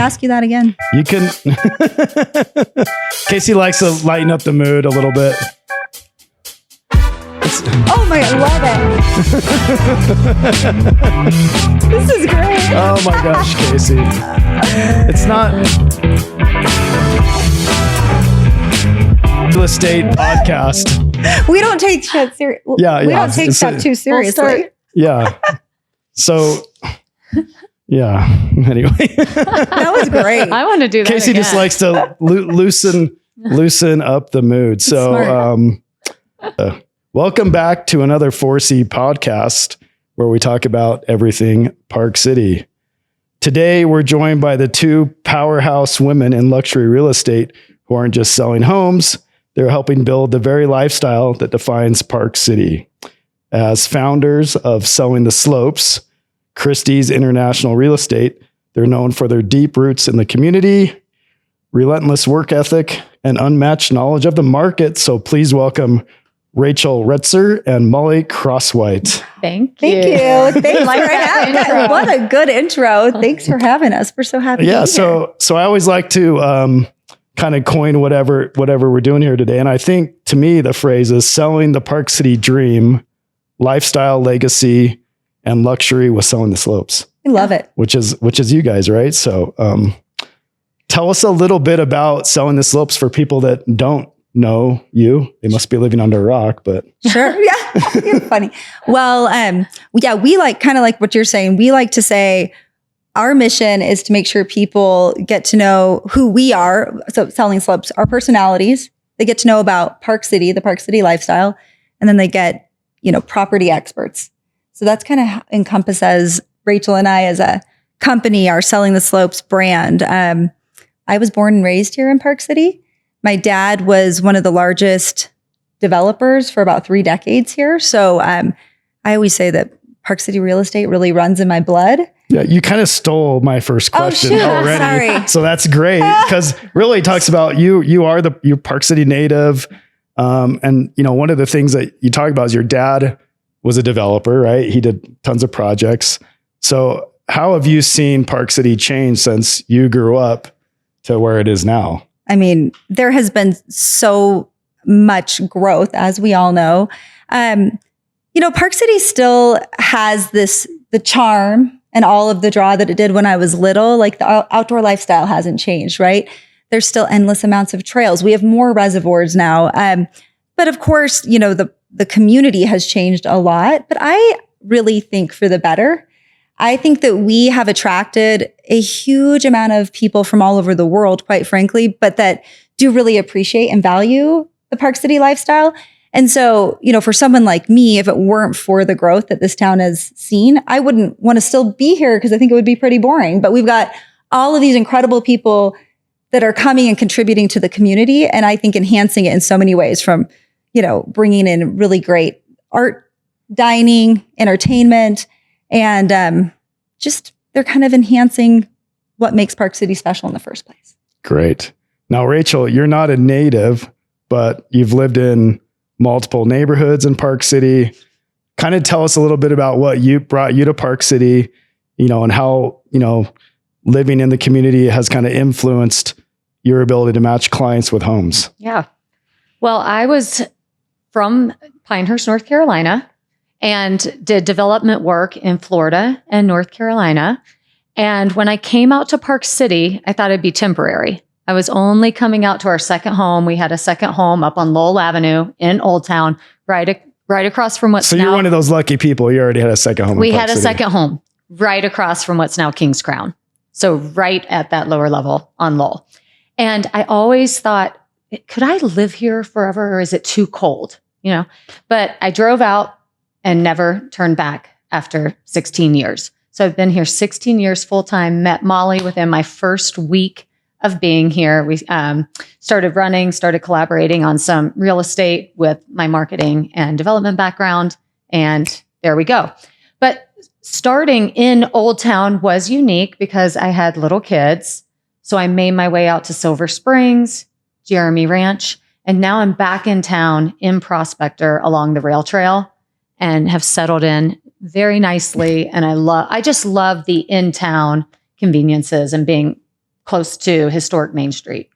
ask you that again. You can. Casey likes to lighten up the mood a little bit. Oh my, I love it. This is great. Oh my gosh, Casey. It's not real estate podcast. We don't take shit seriously. Yeah, we don't take stuff too seriously. Yeah. So, yeah. Anyway, that was great. I want to do that. Casey again. just likes to loosen up the mood. So, welcome back to another 4C podcast where we talk about everything Park City. Today, we're joined by the two powerhouse women in luxury real estate who aren't just selling homes, they're helping build the very lifestyle that defines Park City. As founders of Selling the Slopes, Christie's International Real Estate, they're known for their deep roots in the community, relentless work ethic, and unmatched knowledge of the market. So please welcome Rachel Retzer and Molly Crosswhite. Thank you. Thanks for having us. What a good intro. Thanks for having us. We're so happy to be here. So I always like to kind of coin whatever we're doing here today. And I think to me, the phrase is selling the Park City dream, lifestyle, legacy, and luxury with Selling the Slopes. I love it. Which is you guys, right? So tell us a little bit about Selling the Slopes for people that don't know you. They must be living under a rock, but sure. Yeah. You're funny. Well, we like kind of like what you're saying. We like to say our mission is to make sure people get to know who we are. So Selling Slopes, our personalities, they get to know about Park City, the Park City lifestyle, and then they get, property experts. So that's kind of encompasses Rachel and I as a company, our Selling the Slopes brand. I was born and raised here in Park City. My dad was one of the largest developers for about 3 decades here. So I always say that Park City real estate really runs in my blood. yeah, you kind of stole my first question already. Sorry. So that's great because really it talks about you're Park City native. And one of the things that you talk about is your dad was a developer, right? He did tons of projects. So how have you seen Park City change since you grew up to where it is now? I mean, there has been so much growth, as we all know. Park City still has the charm and all of the draw that it did when I was little. Like the outdoor lifestyle hasn't changed, right? There's still endless amounts of trails. We have more reservoirs now. But of course, the community has changed a lot, but I really think for the better. I think that we have attracted a huge amount of people from all over the world, quite frankly, but that do really appreciate and value the Park City lifestyle. And so, for someone like me, if it weren't for the growth that this town has seen, I wouldn't want to still be here because I think it would be pretty boring. But we've got all of these incredible people that are coming and contributing to the community. And I think enhancing it in so many ways from, bringing in really great art, dining, entertainment, and just they're kind of enhancing what makes Park City special in the first place. Great. Now, Rachel, you're not a native, but you've lived in multiple neighborhoods in Park City. Kind of tell us a little bit about what brought you to Park City, and how, living in the community has kind of influenced your ability to match clients with homes. Yeah. Well, I was from Pinehurst, North Carolina, and did development work in Florida and North Carolina. And when I came out to Park City, I thought it'd be temporary. I was only coming out to our second home. We had a second home up on Lowell Avenue in Old Town, right across from what's now. So you're one of those lucky people. You already had a second home. We had a second home right across from what's now King's Crown. So right at that lower level on Lowell. And I always thought, could I live here forever or is it too cold? But I drove out and never turned back after 16 years. So I've been here 16 years full-time, met Molly within my first week of being here. We started collaborating on some real estate with my marketing and development background. And there we go. But starting in Old Town was unique because I had little kids. So I made my way out to Silver Springs, Jeremy Ranch, and now I'm back in town in Prospector along the rail trail and have settled in very nicely. And I just love the in-town conveniences and being close to historic Main Street.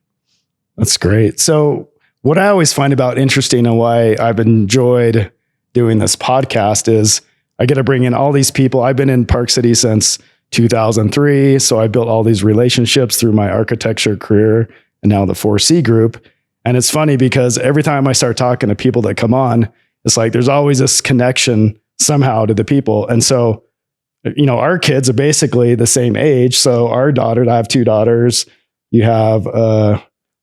That's great. So what I always find about interesting and why I've enjoyed doing this podcast is I get to bring in all these people. I've been in Park City since 2003. So I built all these relationships through my architecture career and now the 4C group. And it's funny because every time I start talking to people that come on, it's like there's always this connection somehow to the people. And so, you know, our kids are basically the same age. So our daughter, I have 2 daughters. You have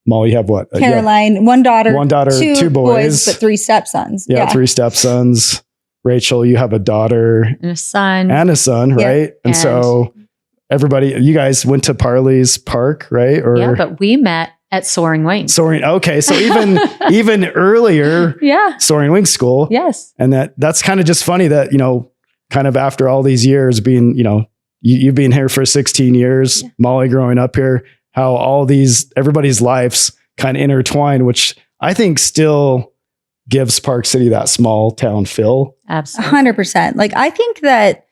Molly, you have what? Caroline, one daughter, 2 boys, but 3 stepsons. Yeah, 3 stepsons. Rachel, you have a daughter and a son, right? And so everybody, you guys went to Parley's Park, right? Or yeah, but we met at Soaring Wings. Okay, so even earlier, Soaring Wings School. Yes, and that's kind of just funny that, you know, kind of after all these years being, you know, you've been here for 16 years, Molly growing up here, how everybody's lives kind of intertwine, which I think still gives Park City that small town feel. Absolutely. 100%. Like, I think that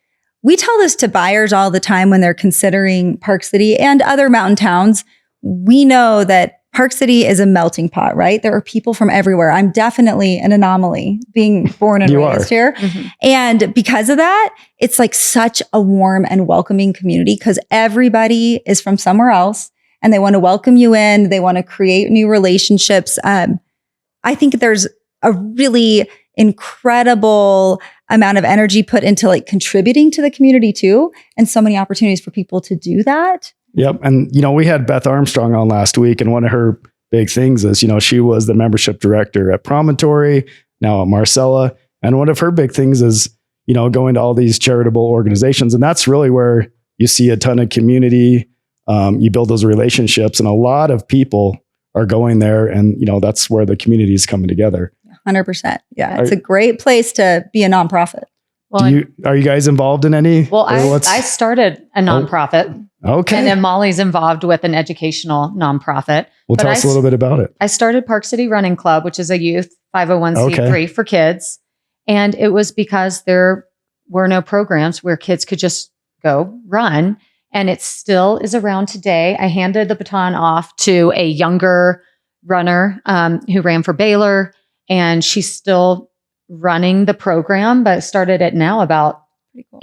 we tell this to buyers all the time when they're considering Park City and other mountain towns. We know that Park City is a melting pot, right? There are people from everywhere. I'm definitely an anomaly being born and raised here. Mm-hmm. And because of that, it's like such a warm and welcoming community because everybody is from somewhere else and they want to welcome you in. They want to create new relationships. I think there's a really incredible amount of energy put into like contributing to the community too. And so many opportunities for people to do that. Yep. And, you know, we had Beth Armstrong on last week, and one of her big things is, you know, she was the membership director at Promontory, now at Marcella. And one of her big things is, you know, going to all these charitable organizations. And that's really where you see a ton of community. You build those relationships, and a lot of people are going there. And, you know, that's where the community is coming together. 100%. Yeah. It's a great place to be a nonprofit. Well, are you guys involved in any? Well, I started a nonprofit. Okay. And then Molly's involved with an educational nonprofit. Well, tell us a little bit about it. I started Park City Running Club, which is a youth 501c3 for kids. And it was because there were no programs where kids could just go run. And it still is around today. I handed the baton off to a younger runner who ran for Baylor. And she's still running the program, but started it now about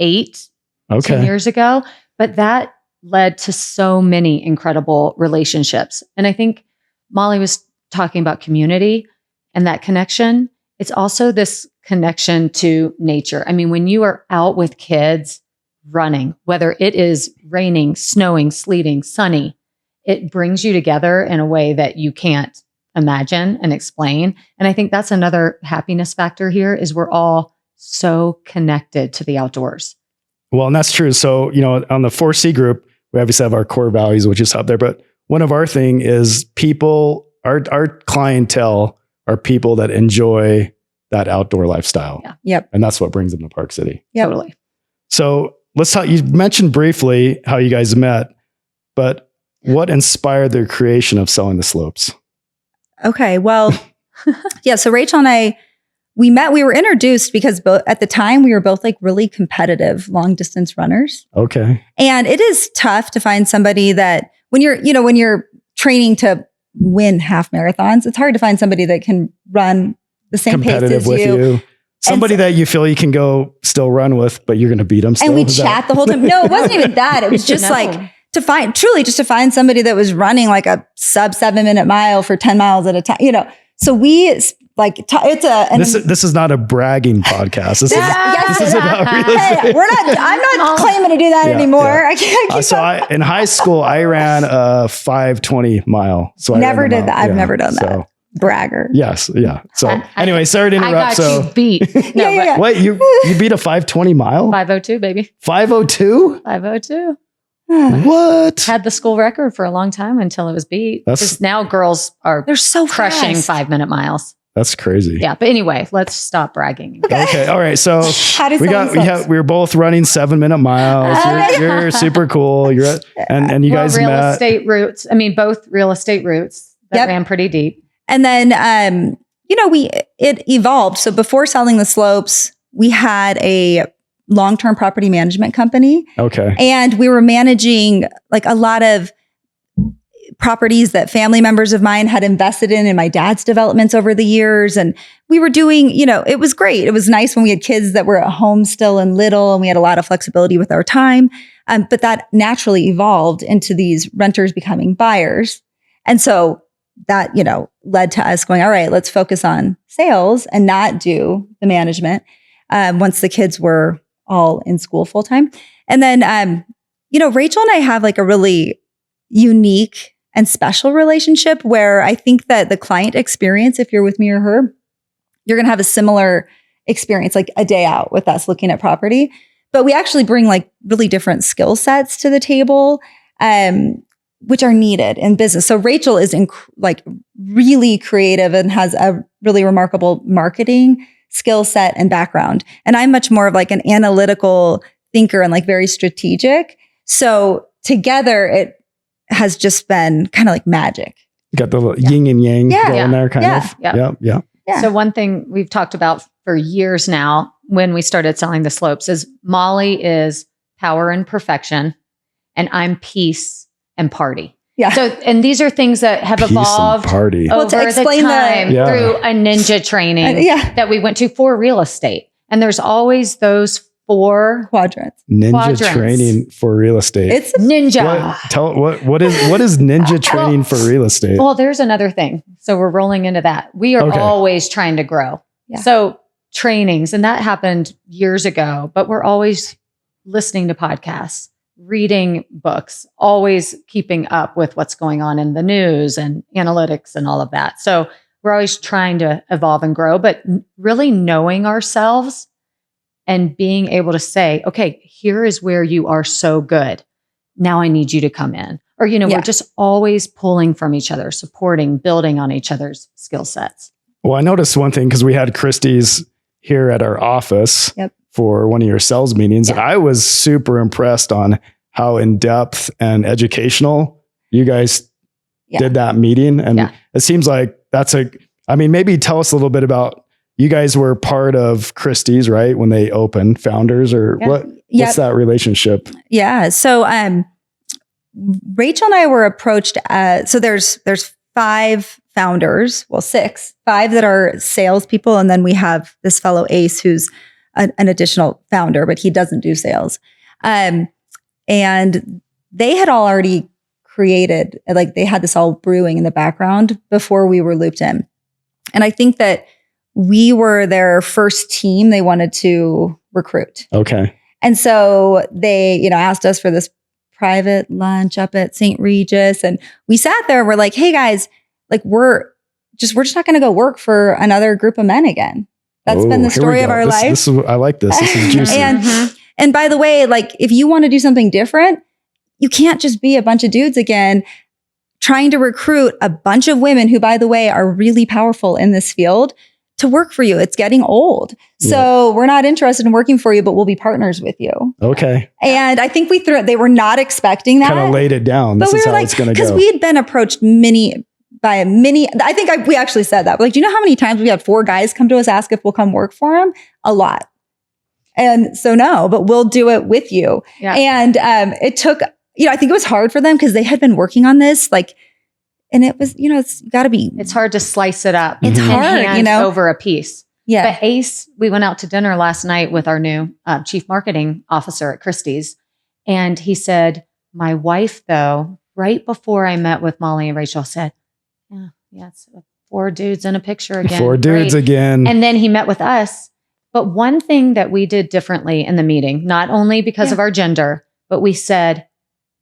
10 years ago. But that led to so many incredible relationships. And I think Molly was talking about community and that connection. It's also this connection to nature. I mean, when you are out with kids running, whether it is raining, snowing, sleeting, sunny, it brings you together in a way that you can't imagine and explain. And I think that's another happiness factor here is we're all so connected to the outdoors. Well, and that's true. So, you know, on the 4C group, we obviously have our core values, which is up there. But one of our thing is people, our clientele are people that enjoy that outdoor lifestyle. Yeah. Yep. And that's what brings them to Park City. Yep. Totally. So let's talk, you mentioned briefly how you guys met, but what inspired the creation of Selling the Slopes? Okay. Well, yeah. So Rachel and I, we were introduced because at the time we were both like really competitive long distance runners. Okay. And it is tough to find somebody that when you're training to win half marathons, it's hard to find somebody that can run the same pace as you. Somebody that you feel you can go still run with, but you're going to beat them still. And we chat the whole time. No, it wasn't even that. It was just like to find somebody that was running like a sub 7-minute mile for 10 miles at a time, you know. So we like, this is not a bragging podcast. This is about real estate. I'm not claiming to do that anymore. Yeah. I can't keep in high school, I ran a 5:20 mile. So never did that. I've never done that. Bragger. Yes. Yeah. So anyway, sorry to interrupt. I got you beat. No, wait, you beat a 5:20 mile? 5:02, baby. 5:02? 5:02. What? Had the school record for a long time until it was beat. Because now girls they're so crushing fast. 5-minute miles. That's crazy. Yeah. But anyway, let's stop bragging. Okay. All right. So we were both running 7-minute miles. You're super cool. And you guys met. Real estate roots. I mean, both real estate roots that ran pretty deep. And then, it evolved. So before Selling the Slopes, we had a long-term property management company. Okay. And we were managing like a lot of properties that family members of mine had invested in my dad's developments over the years. And we were doing, it was great. It was nice when we had kids that were at home still and little, and we had a lot of flexibility with our time. But that naturally evolved into these renters becoming buyers. And so that, led to us going, all right, let's focus on sales and not do the management once the kids were all in school full time. And then, Rachel and I have like a really unique and special relationship where I think that the client experience, if you're with me or her, you're going to have a similar experience, like a day out with us looking at property. But we actually bring like really different skill sets to the table, which are needed in business. So Rachel is really creative and has a really remarkable marketing skill set and background. And I'm much more of like an analytical thinker and like very strategic. So together, it has just been kind of like magic. You got the yin and yang going there kind of. Yeah. So one thing we've talked about for years now when we started selling the slopes is Molly is power and perfection, and I'm peace and party. Yeah. So, and these are things that have Peace evolved and party. over the time through a ninja training that we went to for real estate. And there's always those 4 quadrants. Ninja training for real estate. It's ninja. What is ninja training for real estate? Well, there's another thing. So we're rolling into that. We are always trying to grow. Yeah. So trainings, and that happened years ago, but we're always listening to podcasts, reading books, always keeping up with what's going on in the news and analytics and all of that. So we're always trying to evolve and grow, but really knowing ourselves and being able to say, okay, here is where you are so good. Now I need you to come in. Or, we're just always pulling from each other, supporting, building on each other's skill sets. Well, I noticed one thing because we had Christie's here at our office for one of your sales meetings. And I was super impressed on how in-depth and educational you guys did that meeting. And it seems like maybe tell us a little bit about, you guys were part of Christie's, right? When they opened, founders, or what's that relationship? Yeah. So Rachel and I were approached. So there's 5 founders, 6, 5 that are salespeople. And then we have this fellow Ace, who's an additional founder, but he doesn't do sales. And they had all already created, like they had this all brewing in the background before we were looped in. And I think that we were their first team they wanted to recruit. Okay. And so they, asked us for this private lunch up at St. Regis. And we sat there and we're like, hey guys, like we're just not going to go work for another group of men again. That's been the story of our life. I like this. This is juicy. And by the way, like if you want to do something different, you can't just be a bunch of dudes again trying to recruit a bunch of women who, by the way, are really powerful in this field to work for you. It's getting old. So we're not interested in working for you, but we'll be partners with you. Okay. And I think they were not expecting that. Kind of laid it down. This is how it's going to go. Because we had been approached I think we actually said that. Like, do you know how many times we had 4 guys come to us, ask if we'll come work for them? A lot. And so no, but we'll do it with you. Yeah. And it took, I think it was hard for them because they had been working on this, and it was, it's hard to slice it up. It's hard, over a piece. Yeah. But Ace, we went out to dinner last night with our new chief marketing officer at Christie's. And he said, my wife, though, right before I met with Molly and Rachel, said, it's 4 dudes in a picture again. 4 dudes again. And then he met with us. But one thing that we did differently in the meeting, not only because of our gender, but we said,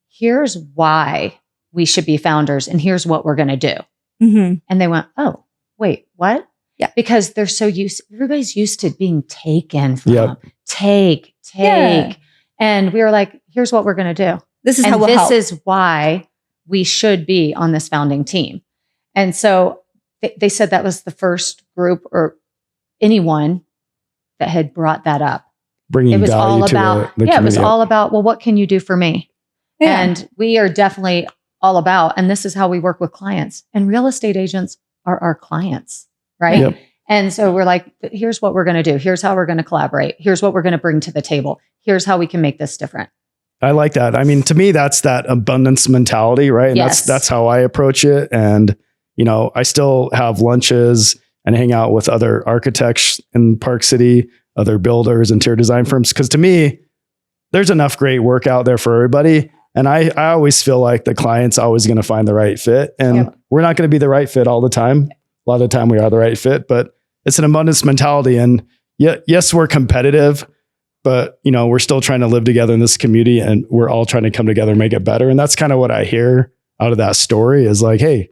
here's why we should be founders and here's what we're going to do. Mm-hmm. And they went, oh, wait, what? Yeah. Because they're everybody's used to being taken from. Take. Yeah. And we were like, here's what we're going to do. This is how we'll help. This is why we should be on this founding team. And so they said that was the first group or anyone that had brought that up. Bringing it was value all to about, the it was all about, well, what can you do for me? Yeah. And we are definitely all about, and this is how we work with clients. And real estate agents are our clients, right? Yep. And so we're like, here's what we're going to do. Here's how we're going to collaborate. Here's what we're going to bring to the table. Here's how we can make this different. I like that. I mean, to me, that's that abundance mentality, right? And Yes. that's how I approach it. And, I still have lunches and hang out with other architects in Park City, other builders, interior design firms. Cause to me, there's enough great work out there for everybody. And I always feel like the client's always going to find the right fit. And we're not going to be the right fit all the time. A lot of the time we are the right fit, but it's an abundance mentality. And yes, we're competitive, but we're still trying to live together in this community, and we're all trying to come together and make it better. And that's kind of what I hear out of that story is like, hey,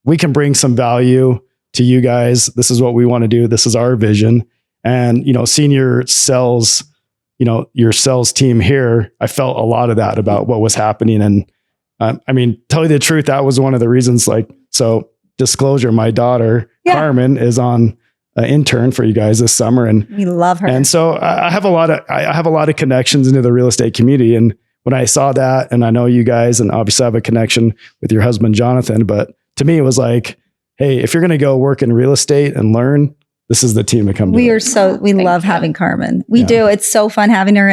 we can bring some value to you guys. This is what we want to do. This is our vision. And, senior sales, your sales team here, I felt a lot of that about what was happening. And tell you the truth, that was one of the reasons, so disclosure, my daughter, Carmen, is on an intern for you guys this summer. And we love her. And so I have a lot of connections into the real estate community. And when I saw that, and I know you guys, and obviously I have a connection with your husband, Jonathan, but to me, it was like, hey, if you're going to go work in real estate and learn, this is the team to come to. We love having Carmen. We do. It's so fun having her.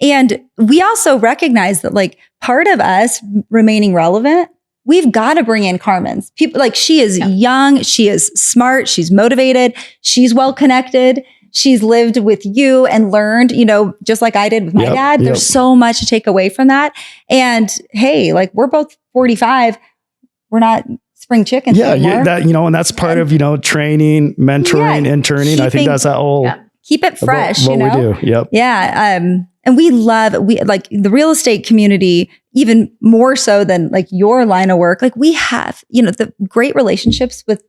And we also recognize that part of us remaining relevant, we've got to bring in Carmen's people. She is young. She is smart. She's motivated. She's well connected. She's lived with you and learned, just like I did with my dad. There's so much to take away from that. And hey, we're both 45. We're not spring chickens anymore. And that's part of, training, mentoring, interning. I think that's that whole keep it fresh, what we do. Yep. Yeah. And we like the real estate community, even more so than your line of work. We have, the great relationships with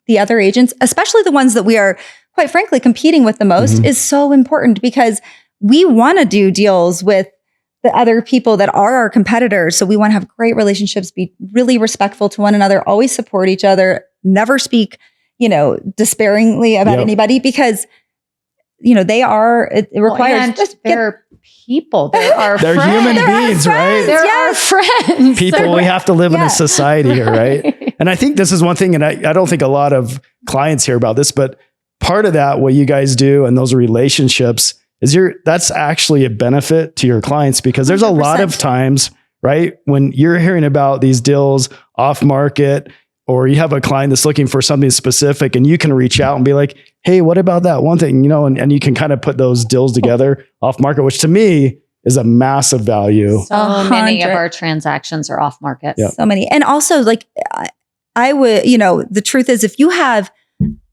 the other agents, especially the ones that we are, quite frankly, competing with the most, is so important because we want to do deals with the other people that are our competitors. So we want to have great relationships, be really respectful to one another, always support each other, never speak, despairingly about anybody because, it requires. They're people. They're human beings, right? They're our friends. People, we have to live in a society here, right? And I think this is one thing, and I don't think a lot of clients hear about this, but part of that, what you guys do and those relationships is that's actually a benefit to your clients because there's 100%. A lot of times, right, when you're hearing about these deals off market, or you have a client that's looking for something specific and you can reach out and be like, hey, what about that one thing, and you can kind of put those deals together off market, which to me is a massive value. So many of our transactions are off market. Yep. So many. And also I would, the truth is if you have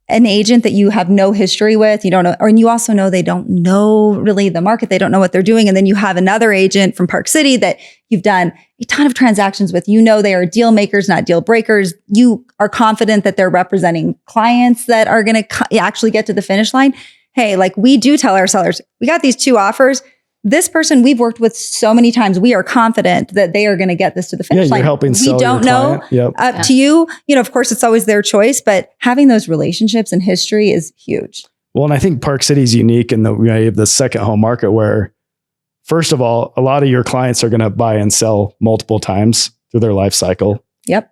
an agent that you have no history with, you don't know, and you also know they don't know really the market, they don't know what they're doing. And then you have another agent from Park City that you've done a ton of transactions with, they are deal makers, not deal breakers. You are confident that they're representing clients that are going to actually get to the finish line. Hey, we do tell our sellers, we got these 2 offers. This person we've worked with so many times. We are confident that they are going to get this to the finish line. You're helping sell we don't your know up to you. Of course, it's always their choice, but having those relationships and history is huge. Well, and I think Park City is unique in the second home market where, first of all, a lot of your clients are going to buy and sell multiple times through their life cycle. Yep.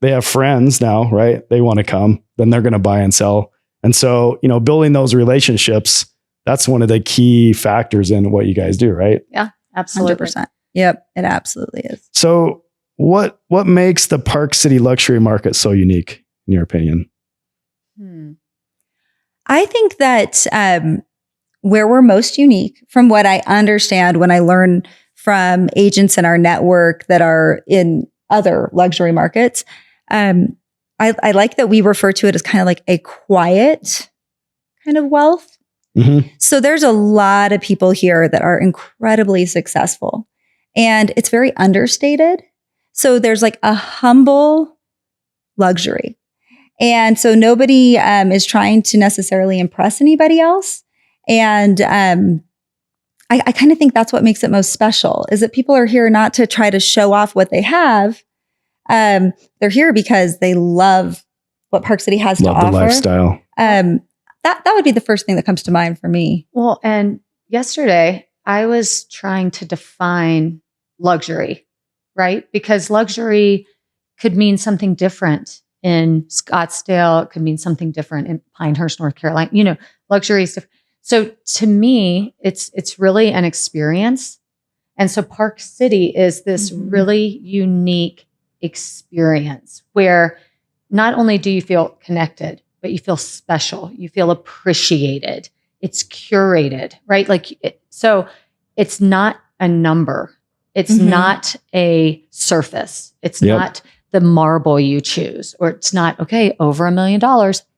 They have friends now, right? They want to come, then they're going to buy and sell. And so, building those relationships, that's one of the key factors in what you guys do, right? Yeah, absolutely. 100%. Yep, it absolutely is. So what makes the Park City luxury market so unique, in your opinion? I think that where we're most unique, from what I understand when I learn from agents in our network that are in other luxury markets, I like that we refer to it as kind of like a quiet kind of wealth. Mm-hmm. So there's a lot of people here that are incredibly successful and it's very understated. So there's a humble luxury. And so nobody is trying to necessarily impress anybody else. And I kind of think that's what makes it most special is that people are here not to try to show off what they have. They're here because they love what Park City has to offer. Love the lifestyle. That would be the first thing that comes to mind for me. Well, and yesterday I was trying to define luxury, right? Because luxury could mean something different in Scottsdale. It could mean something different in Pinehurst, North Carolina. Luxury is different. So to me, it's really an experience. And so Park City is this really unique experience where not only do you feel connected, but you feel special, you feel appreciated. It's curated, right? So it's not a number. It's not a surface. It's not the marble you choose, or it's not, okay, over $1 million.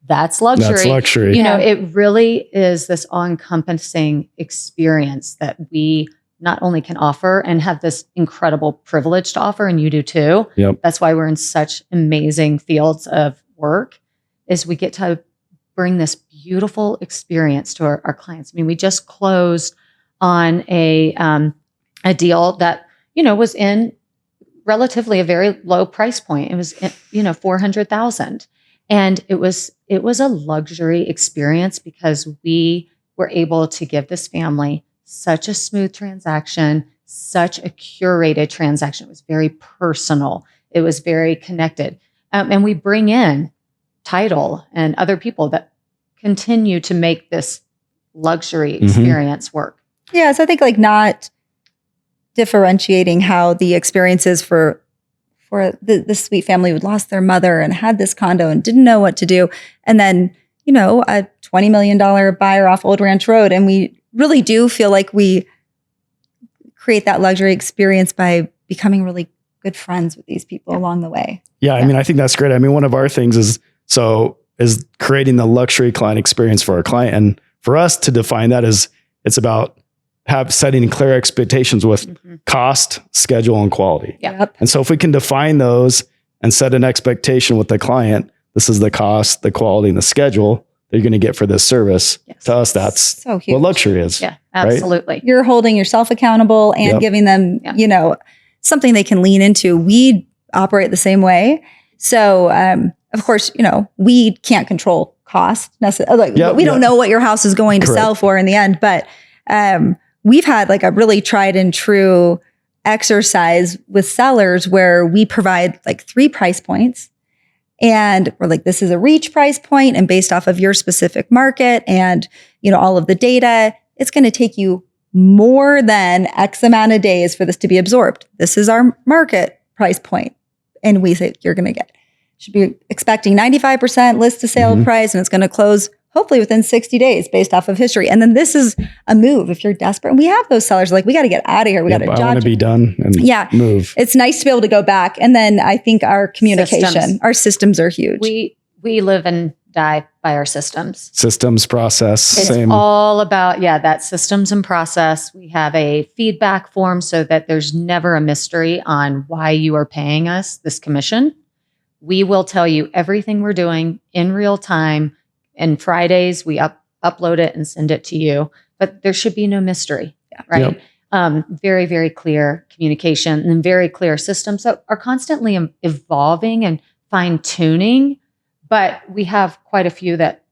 That's luxury. That's luxury. You know, it really is this all-encompassing experience that we not only can offer and have this incredible privilege to offer, and you do too. Yep. That's why we're in such amazing fields of work, is we get to bring this beautiful experience to our clients. I mean, we just closed on a deal that, was in relatively a very low price point. It was, $400,000. And it was a luxury experience because we were able to give this family such a smooth transaction, such a curated transaction. It was very personal. It was very connected. And we bring in title and other people that continue to make this luxury experience work. Yeah. So I think not differentiating how the experiences for the sweet family who lost their mother and had this condo and didn't know what to do. And then, a $20 million buyer off Old Ranch Road. And we really do feel like we create that luxury experience by becoming really good friends with these people along the way. Yeah. I mean, I think that's great. I mean, one of our things is creating the luxury client experience for our client. And for us to define that it's about setting clear expectations with cost, schedule, and quality. Yep. And so if we can define those and set an expectation with the client, this is the cost, the quality, and the schedule that you're going to get for this service. Yes. To us, that's so huge. what luxury is. Yeah, absolutely. Right? You're holding yourself accountable and giving them, something they can lean into. We operate the same way. So, of course, we can't control cost necessarily. We don't know what your house is going to sell for in the end, but we've had a really tried and true exercise with sellers where we provide 3 price points. And we're this is a reach price point, and based off of your specific market and, all of the data, it's going to take you more than X amount of days for this to be absorbed. This is our market price point. And we say, should be expecting 95% list to sale price, and it's going to close hopefully within 60 days based off of history. And then this is a move if you're desperate. And we have those sellers we got to get out of here. We got to I want to be done and move. It's nice to be able to go back. And then I think our communication, our systems are huge. We live and die by our systems. Systems, process. It's all about, that systems and process. We have a feedback form so that there's never a mystery on why you are paying us this commission. We will tell you everything we're doing in real time. And Fridays, we upload it and send it to you. But there should be no mystery, right? Yep. Very, very clear communication and very clear systems that are constantly evolving and fine-tuning. But we have quite a few that,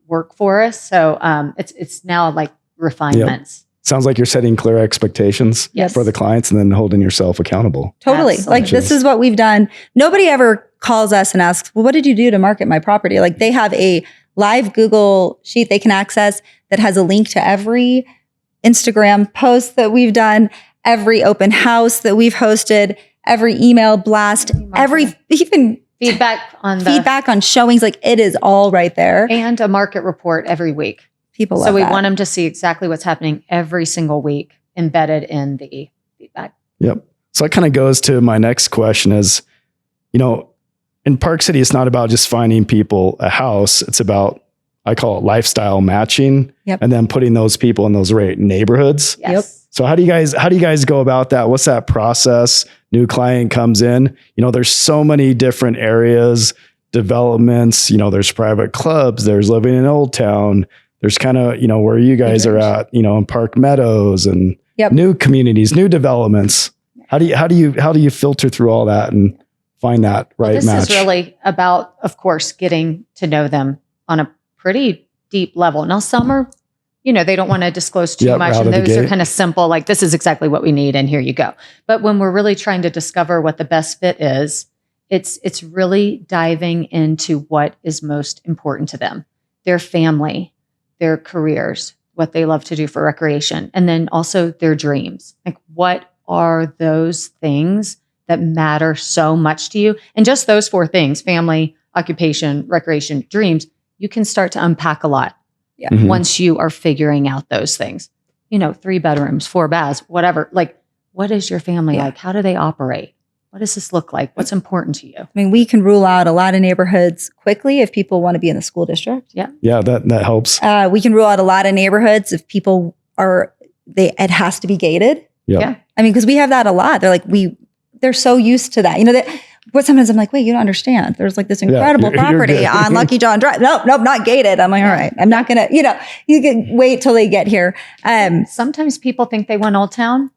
work for us. So it's now refinements. Yep. Sounds like you're setting clear expectations for the clients and then holding yourself accountable. Totally. Absolutely. This is what we've done. Nobody ever calls us and asks, well, what did you do to market my property? They have a live Google sheet they can access that has a link to every Instagram post that we've done, every open house that we've hosted, every email blast, even feedback on showings. It is all right there. And a market report every week. People love that. So we that. want them to see exactly what's happening every single week embedded in the feedback. Yep. So that kind of goes to my next question is, in Park City, it's not about just finding people a house. It's about, I call it lifestyle matching, and then putting those people in those right neighborhoods. Yes. Yep. So how do you guys go about that? What's that process? New client comes in, there's so many different areas, developments, there's private clubs, there's living in Old Town, there's kind of, where you guys are at, in Park Meadows and new communities, new developments. How do you filter through all that and find that right match? This is really about, of course, getting to know them on a pretty deep level. Now, some are, they don't want to disclose too much, and those are kind of simple, this is exactly what we need, and here you go. But when we're really trying to discover what the best fit is, it's really diving into what is most important to them, their family, their careers, what they love to do for recreation, and then also their dreams. Like, what are those things that matter so much to you? And just those 4 things: family, occupation, recreation, dreams. You can start to unpack a lot once you are figuring out those things. 3 bedrooms, 4 baths, whatever. Like, what is your family like? How do they operate? What does this look like? What's important to you? I mean, we can rule out a lot of neighborhoods quickly if people want to be in the school district. Yeah, that helps. We can rule out a lot of neighborhoods if people it has to be gated. Yeah. I mean, because we have that a lot. They're like, they're so used to that. But sometimes I'm like, wait, you don't understand. There's like this incredible property on Lucky John Drive. Nope, not gated. I'm like, all right, I'm not going to, you can wait till they get here. Sometimes people think they want Old Town.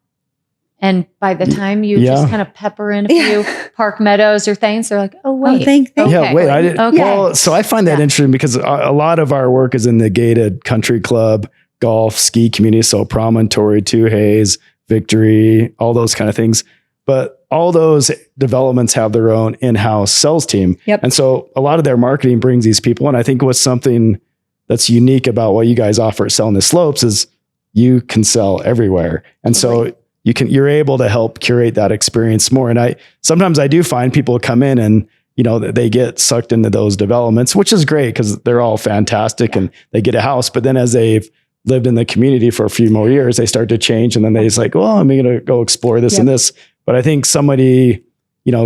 And by the time you just kind of pepper in a few Park Meadows or things, they're like, oh, wait. Thank okay. Yeah, wait. I didn't. Okay. Well, so I find that interesting because a lot of our work is in the gated country club, golf, ski community. So Promontory, Two Hays, Victory, all those kind of things. But all those developments have their own in-house sales team. Yep. And so a lot of their marketing brings these people in. I think what's something that's unique about what you guys offer at Selling the Slopes is you can sell everywhere. And so you're able to help curate that experience more. And sometimes I do find people come in and, they get sucked into those developments, which is great because they're all fantastic and they get a house. But then as they've lived in the community for a few more years, they start to change. And then they just like, well, I'm going to go explore this and this. But I think somebody,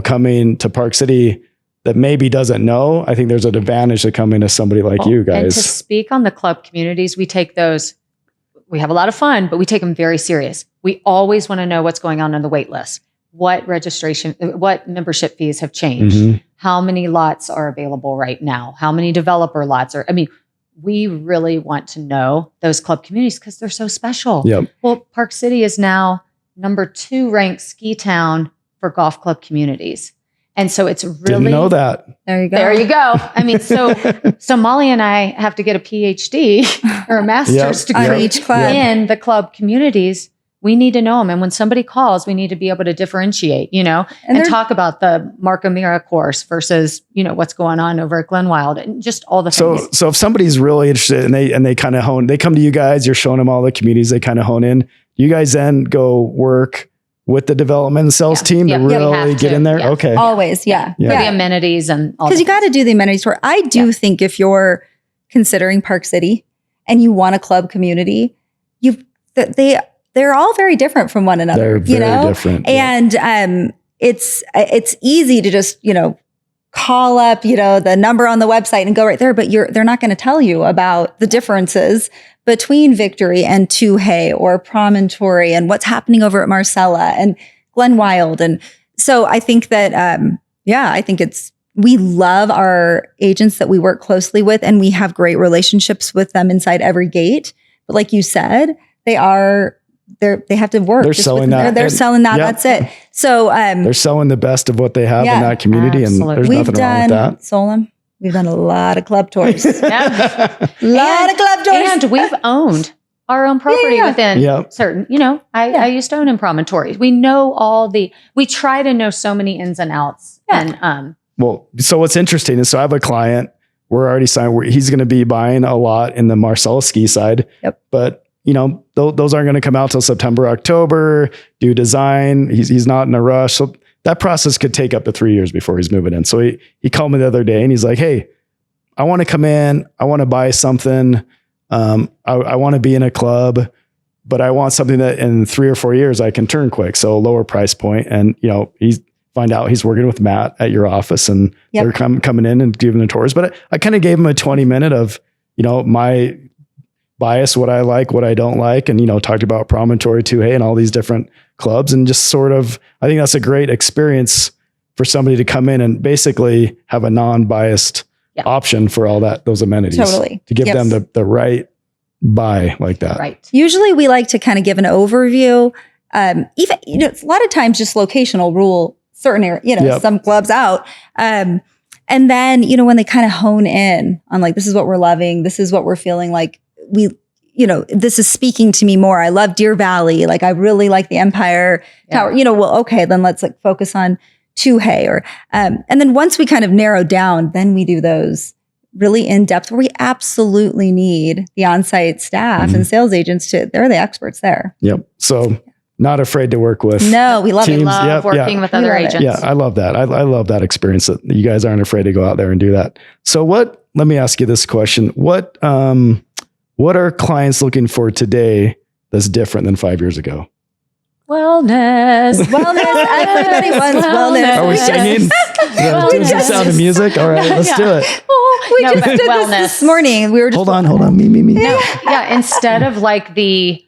coming to Park City that maybe doesn't know, I think there's an advantage to coming to somebody like you guys. And to speak on the club communities, we take those, we have a lot of fun, but we take them very serious. We always want to know what's going on the wait list. What membership fees have changed? How many lots are available right now? How many developer lots we really want to know those club communities because they're so special. Yep. Well, Park City is now number 2 ranked ski town for golf club communities. And so it's really— Didn't know that. There you go. There you go. I mean, so Molly and I have to get a PhD or a master's degree each club. in the club communities. We need to know them. And when somebody calls, we need to be able to differentiate, and talk about the Markham-Mira course versus, what's going on over at Glenwild and just all the things. So if somebody's really interested and they kind of they come to you guys, you're showing them all the communities, they kind of hone in. You guys then go work with the development and sales team to really get in there? Yeah. Okay. Always, For the amenities and all. Because you got to do the amenities tour. I do think if you're considering Park City and you want a club community, they're all very different from one another. They're very different. And it's easy to just, call up, the number on the website and go right there, but they're not going to tell you about the differences between Victory and Two Hay or Promontory and what's happening over at Marcella and Glenwild. And so I think that, we love our agents that we work closely with and we have great relationships with them inside every gate. But like you said, they have to work. They're selling that. They're selling that. That's it. So they're selling the best of what they have in that community. Absolutely. And there's nothing wrong with that. Solon, we've done a lot of club tours. Of club tours. And we've owned our own property within certain, I used to own in Promontory. We know we try to know so many ins and outs. Yeah. And, well, so what's interesting is, so I have a client, we're already signed, he's going to be buying a lot in the Marcella ski side, but those aren't going to come out till September, October, do design. He's not in a rush. So that process could take up to 3 years before he's moving in. So he called me the other day and he's like, hey, I want to come in. I want to buy something. I want to be in a club, but I want something that in 3 or 4 years I can turn quick. So lower price point. And, find out he's working with Matt at your office and they're coming in and giving the tours. But I kind of gave him a 20-minute of, my bias, what I like, what I don't like. And, talked about Promontory, Two Hay and all these different clubs and just sort of, I think that's a great experience for somebody to come in and basically have a non-biased option for all those amenities. Totally. To give them the right buy like that. Right. Usually we like to kind of give an overview. Even, a lot of times just locational rule certain area, some clubs out. And then, when they kind of hone in on like, this is what we're loving. This is what we're feeling like. This is speaking to me more. I love Deer Valley. Like I really like the Empire Tower, okay, then let's like focus on Two Hay and then once we kind of narrow down, then we do those really in depth where we absolutely need the on-site staff and sales agents they're the experts there. Yep. So not afraid to work with. No, we love teams. it. We love working with other agents. Yeah, I love that. I love that experience that you guys aren't afraid to go out there and do that. So let me ask you this question. What are clients looking for today that's different than 5 years ago? Wellness. Everybody wants wellness. Are we singing? Doing some Sound of Music? All right, let's do it. We just did this morning. We were just Hold on. Me. No, yeah. Instead of like the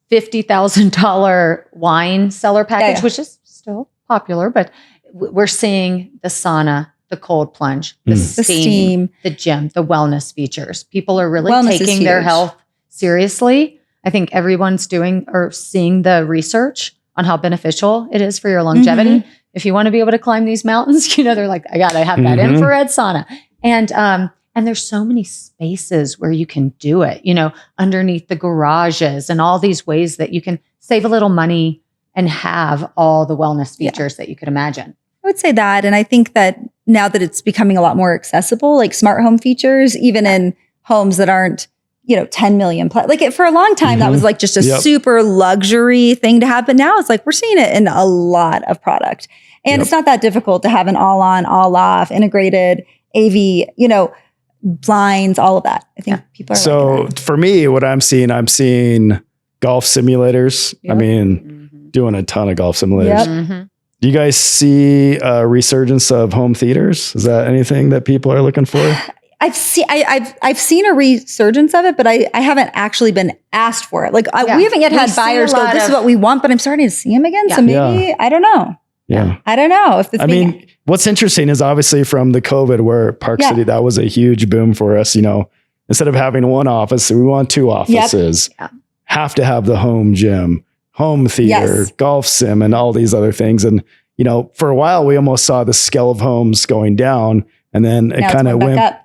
$50,000 wine cellar package, which is still popular, but we're seeing the sauna, the cold plunge, the steam, the gym, the wellness features. People are really taking their health seriously. I think everyone's doing or seeing the research on how beneficial it is for your longevity. If you want to be able to climb these mountains, they're like, I got to have that infrared sauna. And there's so many spaces where you can do it, underneath the garages and all these ways that you can save a little money and have all the wellness features that you could imagine. I would say that. And I think that now that it's becoming a lot more accessible, like smart home features, even in homes that aren't, 10 million plus. Like for a long time, that was like just a super luxury thing to have. But now it's like, we're seeing it in a lot of product. And it's not that difficult to have an all on, all off, integrated AV, blinds, all of that. I think people are. So for me, what I'm seeing golf simulators. I mean, doing a ton of golf simulators. Do you guys see a resurgence of home theaters? Is that anything that people are looking for? I've seen a resurgence of it, but I haven't actually been asked for it. Like we haven't yet had buyers go, this is what we want, but I'm starting to see them again. So maybe, I don't know. Yeah. I don't know if it's what's interesting is obviously from the COVID where Park City, that was a huge boom for us. Instead of having one office, we want two offices, have to have the home gym, home theater, golf sim, and all these other things. And, for a while we almost saw the scale of homes going down. And then it kind of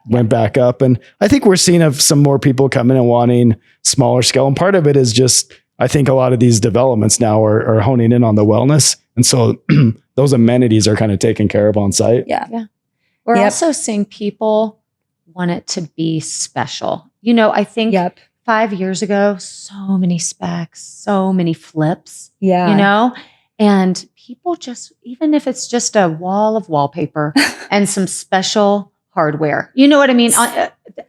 went back up. And I think we're seeing some more people come in and wanting smaller scale. And part of it is just, I think a lot of these developments now are honing in on the wellness. And so those amenities are kind of taken care of on site. Yeah. We're also seeing people want it to be special. I think 5 years ago, so many specs, so many flips, and people just, even if it's just a wall of wallpaper and some special hardware, you know what I mean?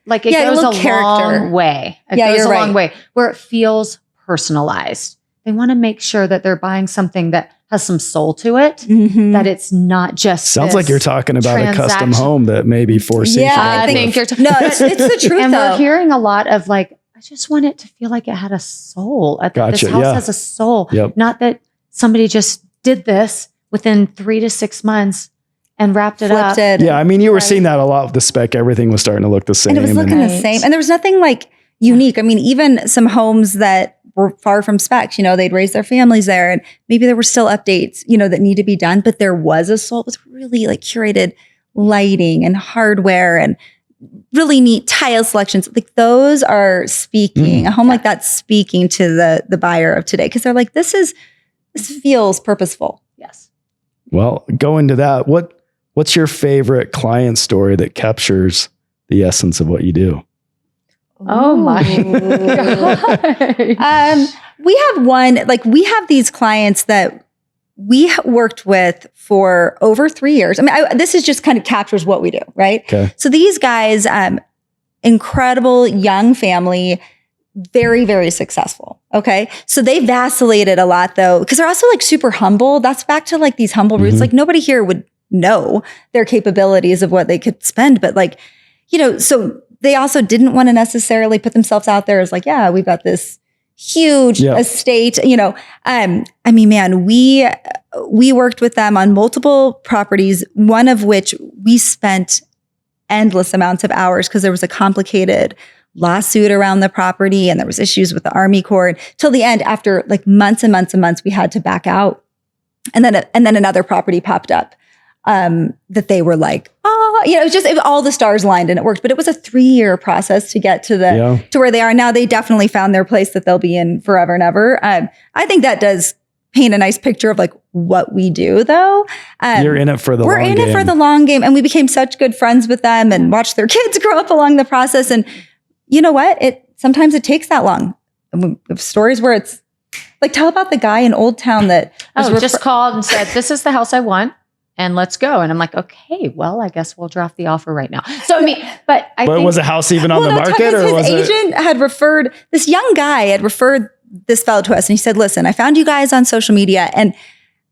Like it goes a long way. It goes a long way where it feels personalized. They want to make sure that they're buying something that has some soul to it, that it's not just sounds like you're talking about a custom home that maybe four-seater. Yeah, I think you're no, it's the truth. And we're hearing a lot of like, I just want it to feel like it had a soul. This house has a soul. Not that somebody just did this within 3 to 6 months and wrapped it up. Yeah, I mean, you were seeing that a lot with the spec. Everything was starting to look the same. And it was looking the same. And there was nothing like unique. I mean, even some homes that were far from specs, they'd raise their families there and maybe there were still updates, that need to be done, but there was a soul. It was really like curated lighting and hardware and really neat tile selections. Like those are speaking, a home like that's speaking to the buyer of today. Cause they're like, this feels purposeful. Yes. Well, go into that. What's your favorite client story that captures the essence of what you do? Oh my God. We have we have these clients that we worked with for over 3 years. I mean, this is just kind of captures what we do, right? Okay. So these guys, incredible young family, very, very successful. Okay. So they vacillated a lot though, because they're also like super humble. That's back to like these humble roots. Like nobody here would know their capabilities of what they could spend, but like, so they also didn't want to necessarily put themselves out there as like, yeah, we've got this huge estate, I mean, man, we worked with them on multiple properties, one of which we spent endless amounts of hours because there was a complicated lawsuit around the property and there was issues with the Army Corps. Till the end, after like months and months and months, we had to back out. And then another property popped up that they were like, it was all the stars aligned and it worked. But it was a 3-year process to get to to where they are now. They definitely found their place that they'll be in forever and ever. I think that does paint a nice picture of like what we do though. You're in it for the We're long in game. it for the long game. And we became such good friends with them and watched their kids grow up along the process. And you know what? Sometimes it takes that long. And we have stories where it's like, tell about the guy in Old Town that just called and said, this is the house I want and let's go. And I'm like, okay, well, I guess we'll draft the offer right now. So, I mean, but was the house even on the market or was his agent had referred, this young guy had referred this fellow to us. And he said, listen, I found you guys on social media and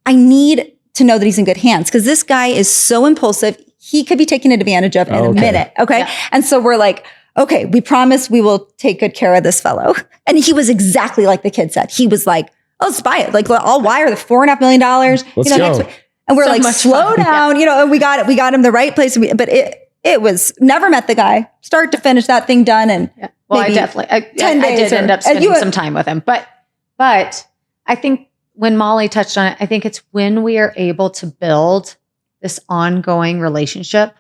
I need to know that he's in good hands because this guy is so impulsive. He could be taken advantage of in a minute. Okay. Yeah. And so we're like, okay, we promise we will take good care of this fellow. And he was exactly like the kid said. He was like, oh, let's buy it. Like, I'll wire the $4.5 million. Let's go. Next week. And we're like, slow down, and we got him the right place. But it was never met the guy, start to finish, that thing done. And well, I did end up spending some time with him. But I think when Molly touched on it, I think it's when we are able to build this ongoing relationship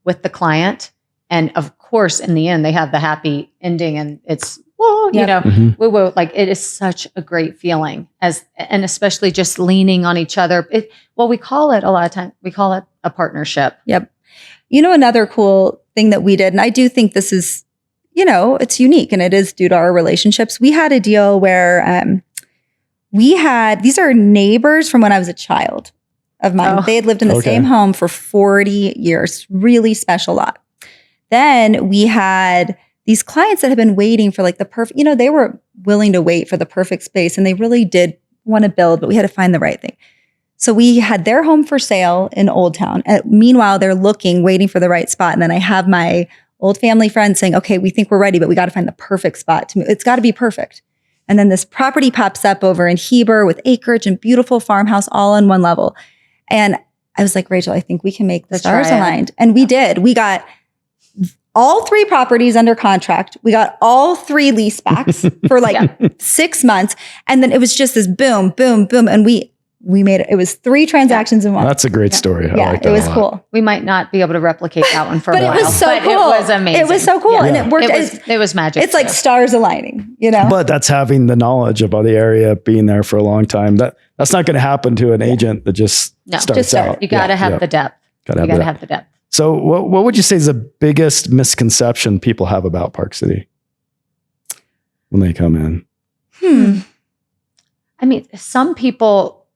with the client. And of course, in the end, they have the happy ending and it's, we will like, it is such a great feeling and especially just leaning on each other. We call it a lot of times, we call it a partnership. Yep. Another cool thing that we did, and I do think this is, it's unique and it is due to our relationships. We had a deal where these are neighbors from when I was a child of mine. They had lived in the same home for 40 years, really special lot. Then we had these clients that had been waiting for like the perfect, they were willing to wait for the perfect space and they really did want to build, but we had to find the right thing. So we had their home for sale in Old Town. And meanwhile, they're waiting for the right spot. And then I have my old family friend saying, okay, we think we're ready, but we got to find the perfect spot to move. It's got to be perfect. And then this property pops up over in Heber with acreage and beautiful farmhouse all on one level. And I was like, Rachel, I think we can make the stars aligned. And we did. We got all 3 properties under contract. We got all 3 lease backs for 6 months. And then it was just this boom, boom, boom. And we made it. It was 3 transactions in one. That's a great story. Yeah, it was cool. We might not be able to replicate that one for a while. But it was so cool. It was amazing. It was so cool. And it worked. It was magic. It's like stars aligning, But that's having the knowledge about the area, being there for a long time. That's not going to happen to an agent that just starts out. You got to have the depth. You got to have the depth. So what would you say is the biggest misconception people have about Park City when they come in? I mean, some people,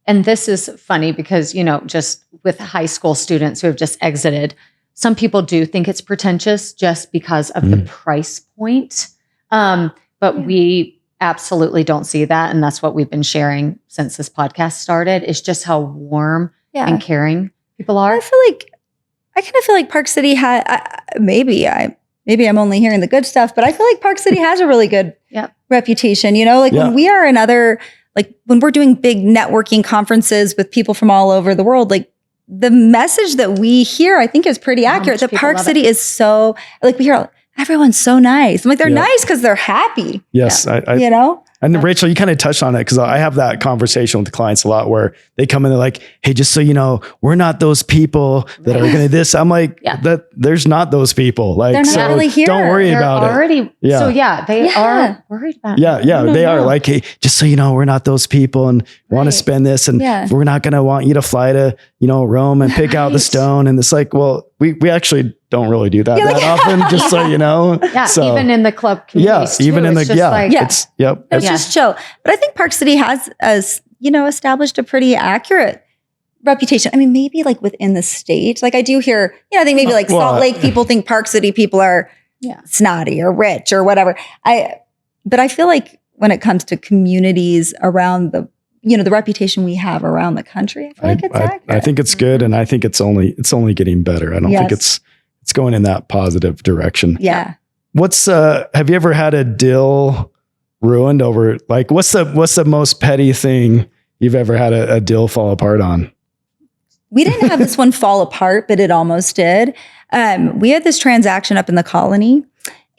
and this is funny because, just with high school students who have just exited, some people do think it's pretentious just because of the price point. But we absolutely don't see that. And that's what we've been sharing since this podcast started, is just how warm and caring people are. I kind of feel like Park City had, maybe I'm only hearing the good stuff, but I feel like Park City has a really good reputation. When we are in when we're doing big networking conferences with people from all over the world, like the message that we hear, I think is pretty accurate. That Park City is so, we hear everyone's so nice. I'm like, they're nice because they're happy. Yes. And Rachel, you kind of touched on it because I have that conversation with the clients a lot where they come in and they're like, hey, just so you know, we're not those people that are going to this. I'm like, that there's not those people. Like, they're not really here. Don't worry about it. Yeah. So they are worried about it. Yeah. They are like, hey, just so you know, we're not those people and want to spend this. And we're not going to want you to fly to, Rome and pick out the stone. And it's like, well, we actually don't really do that often, just so you know. Yeah, so, even in the club communities too, even in the it's just chill. But I think Park City has, established a pretty accurate reputation. I mean, maybe within the state, I do hear, I think maybe Salt Lake people think Park City people are snotty or rich or whatever. But I feel like when it comes to communities around the reputation we have around the country, I feel like it's accurate. I think it's good, and I think it's only getting better. I don't think it's going in that positive direction. Yeah. Have you ever had a deal ruined over, what's the most petty thing you've ever had a deal fall apart on? We didn't have this one fall apart, but it almost did. We had this transaction up in the Colony,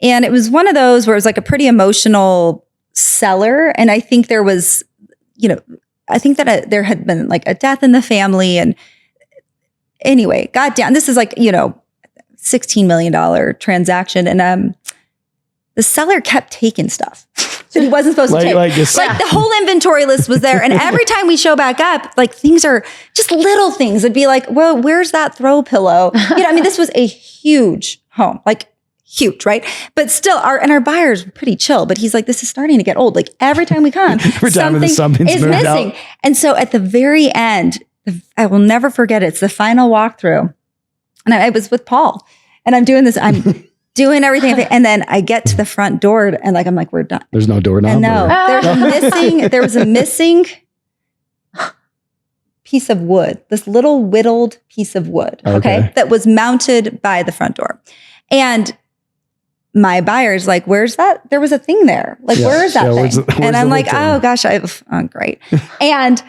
and it was one of those where it was a pretty emotional seller. And I think there was, I think that there had been a death in the family. And anyway, got down. This is $16 million transaction. And the seller kept taking stuff. that he wasn't supposed to take. Like The whole inventory list was there. And every time we show back up, like things are just little things. It'd be like, well, where's that throw pillow? This was a huge home, like huge, right? But still our buyers were pretty chill, but he's like, this is starting to get old. Like every time we come, something's is missing. Out. And so at the very end, I will never forget it. It's the final walkthrough. And I was with Paul and I'm doing this. I'm doing everything. And then I get to the front door and like, I'm like, we're done. There's no doorknob. And no, there was a missing piece of wood, this little whittled piece of wood. Okay. That was mounted by the front door. And my buyer's like, where's that? There was a thing there. Like, where is that thing? Where's and I'm like, oh gosh, great. And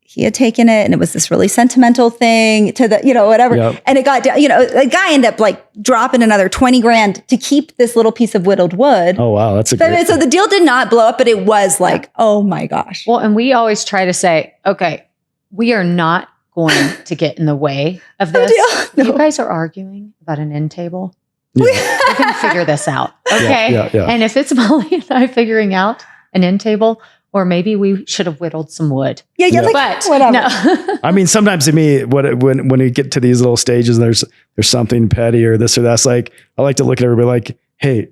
he had taken it and it was this really sentimental thing to the, whatever. Yep. And it got down, the guy ended up like dropping another 20 grand to keep this little piece of whittled wood. Oh, wow. That's so the deal did not blow up, but it was like, oh my gosh. Well, and we always try to say, okay, we are not going to get in the way of this. No. You guys are arguing about an end table. Yeah. We can figure this out. Okay. Yeah. And if it's Molly and I figuring out an end table, or maybe we should have whittled some wood. Yeah. Like, but whatever. No. I mean, sometimes to me, when we get to these little stages, there's something petty or this or that's like, I like to look at everybody like, hey,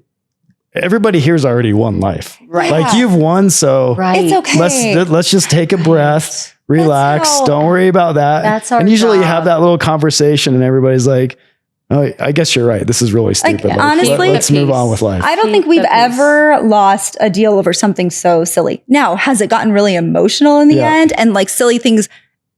everybody here's already won life. Right. Like you've won. So it's okay. Let's just take a breath, relax. Don't worry about that. That's our And usually job. you have that little conversation and everybody's like, oh, I guess you're right. This is really stupid. Like, honestly, let's move on with life. I don't think we've ever lost a deal over something so silly. Now, has it gotten really emotional in the end and like silly things?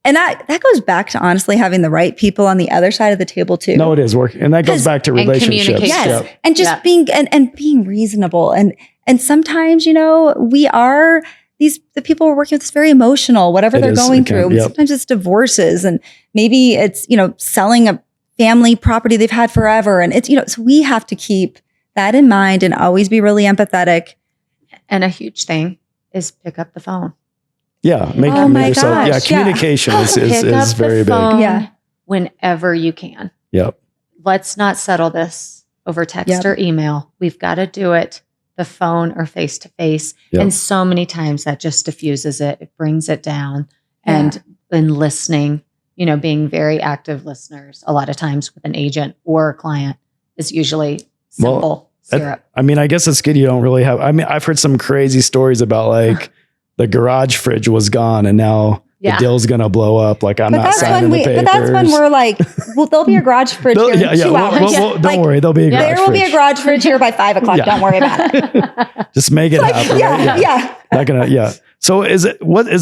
And that goes back to honestly having the right people on the other side of the table too. No, it is working. And that goes back to relationships. Yes. Yep. And just being and being reasonable. And sometimes, we are the people we're working with is very emotional, whatever they're going through. Yep. Sometimes it's divorces and maybe it's, selling a family property they've had forever. And it's, so we have to keep that in mind and always be really empathetic. And a huge thing is pick up the phone. Yeah. Make yourself. Yeah. Communication is very big. Yeah. Whenever you can. Yep. Let's not settle this over text or email. We've got to do it the phone or face to face. And so many times that just diffuses it. It brings it down and listening. Being very active listeners a lot of times with an agent or a client is usually simple syrup. I guess it's good you don't really have, I've heard some crazy stories about like the garage fridge was gone and now the deal's going to blow up. Like I'm not signing the papers. But that's when we're like, well, there'll be a garage fridge here in 2 hours. Don't worry. There'll be a garage fridge. There will be a garage fridge here by 5 o'clock. Don't worry about it. Just make it happen. Yeah. Not gonna, So is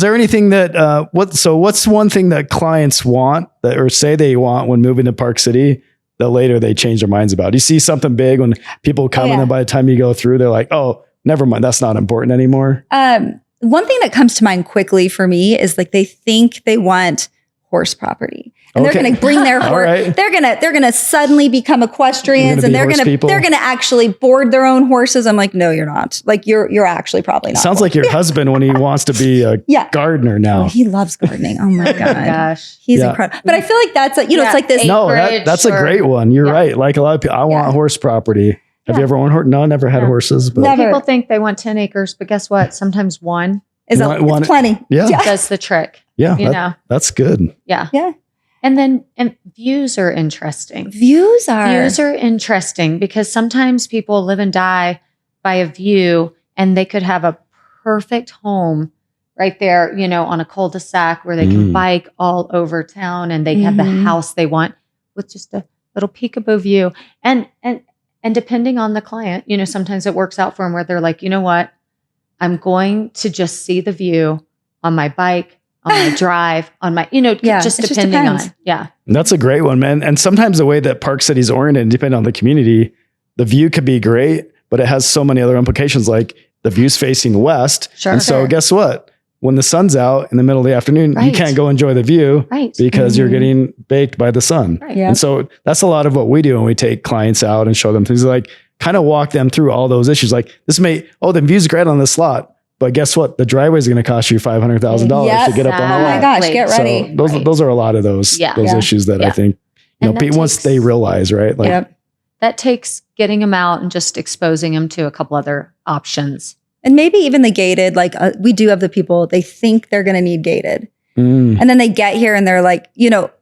there anything that, what's one thing that clients want or say they want when moving to Park City that later they change their minds about? Do you see something big when people come in and by the time you go through, they're like, oh, never mind. That's not important anymore. One thing that comes to mind quickly for me is like, they think they want horse property and they're going to bring their horse. Right. They're going to suddenly become equestrians and they're going to actually board their own horses. I'm like, no, you're not. Like you're actually probably not. Sounds like your husband when he wants to be a gardener now. Oh, he loves gardening. Oh my God. Gosh. He's incredible. But I feel like that's it's like this. No, that's a great one. You're right. Like a lot of people, I want horse property. Have you ever owned horse? No, never had horses. But never. People think they want 10 acres, but guess what? Sometimes one is it's plenty. Yeah. Does the trick. Yeah. That's good. Yeah. Yeah. And views are interesting. Views are interesting because sometimes people live and die by a view and they could have a perfect home right there, on a cul-de-sac where they can bike all over town and they have the house they want with just a little peekaboo view. And depending on the client, sometimes it works out for them where they're like, you know what? I'm going to just see the view on my bike, on my drive, on my, just depending on. Yeah. That's a great one, man. And sometimes the way that Park City's oriented, depending on the community, the view could be great, but it has so many other implications, like the view's facing west. Sure. And so guess what? When the sun's out in the middle of the afternoon, you can't go enjoy the view because you're getting baked by the sun. Right. And so that's a lot of what we do when we take clients out and show them things, like kind of walk them through all those issues. Like the view's great on this lot, but guess what? The driveway is going to cost you $500,000 to get up on the lot. Oh my gosh, get ready. So those are a lot of those issues that I think, once they realize, right? Like that takes getting them out and just exposing them to a couple other options And maybe even the gated, like we do have the people, they think they're going to need gated. And then they get here and they're like,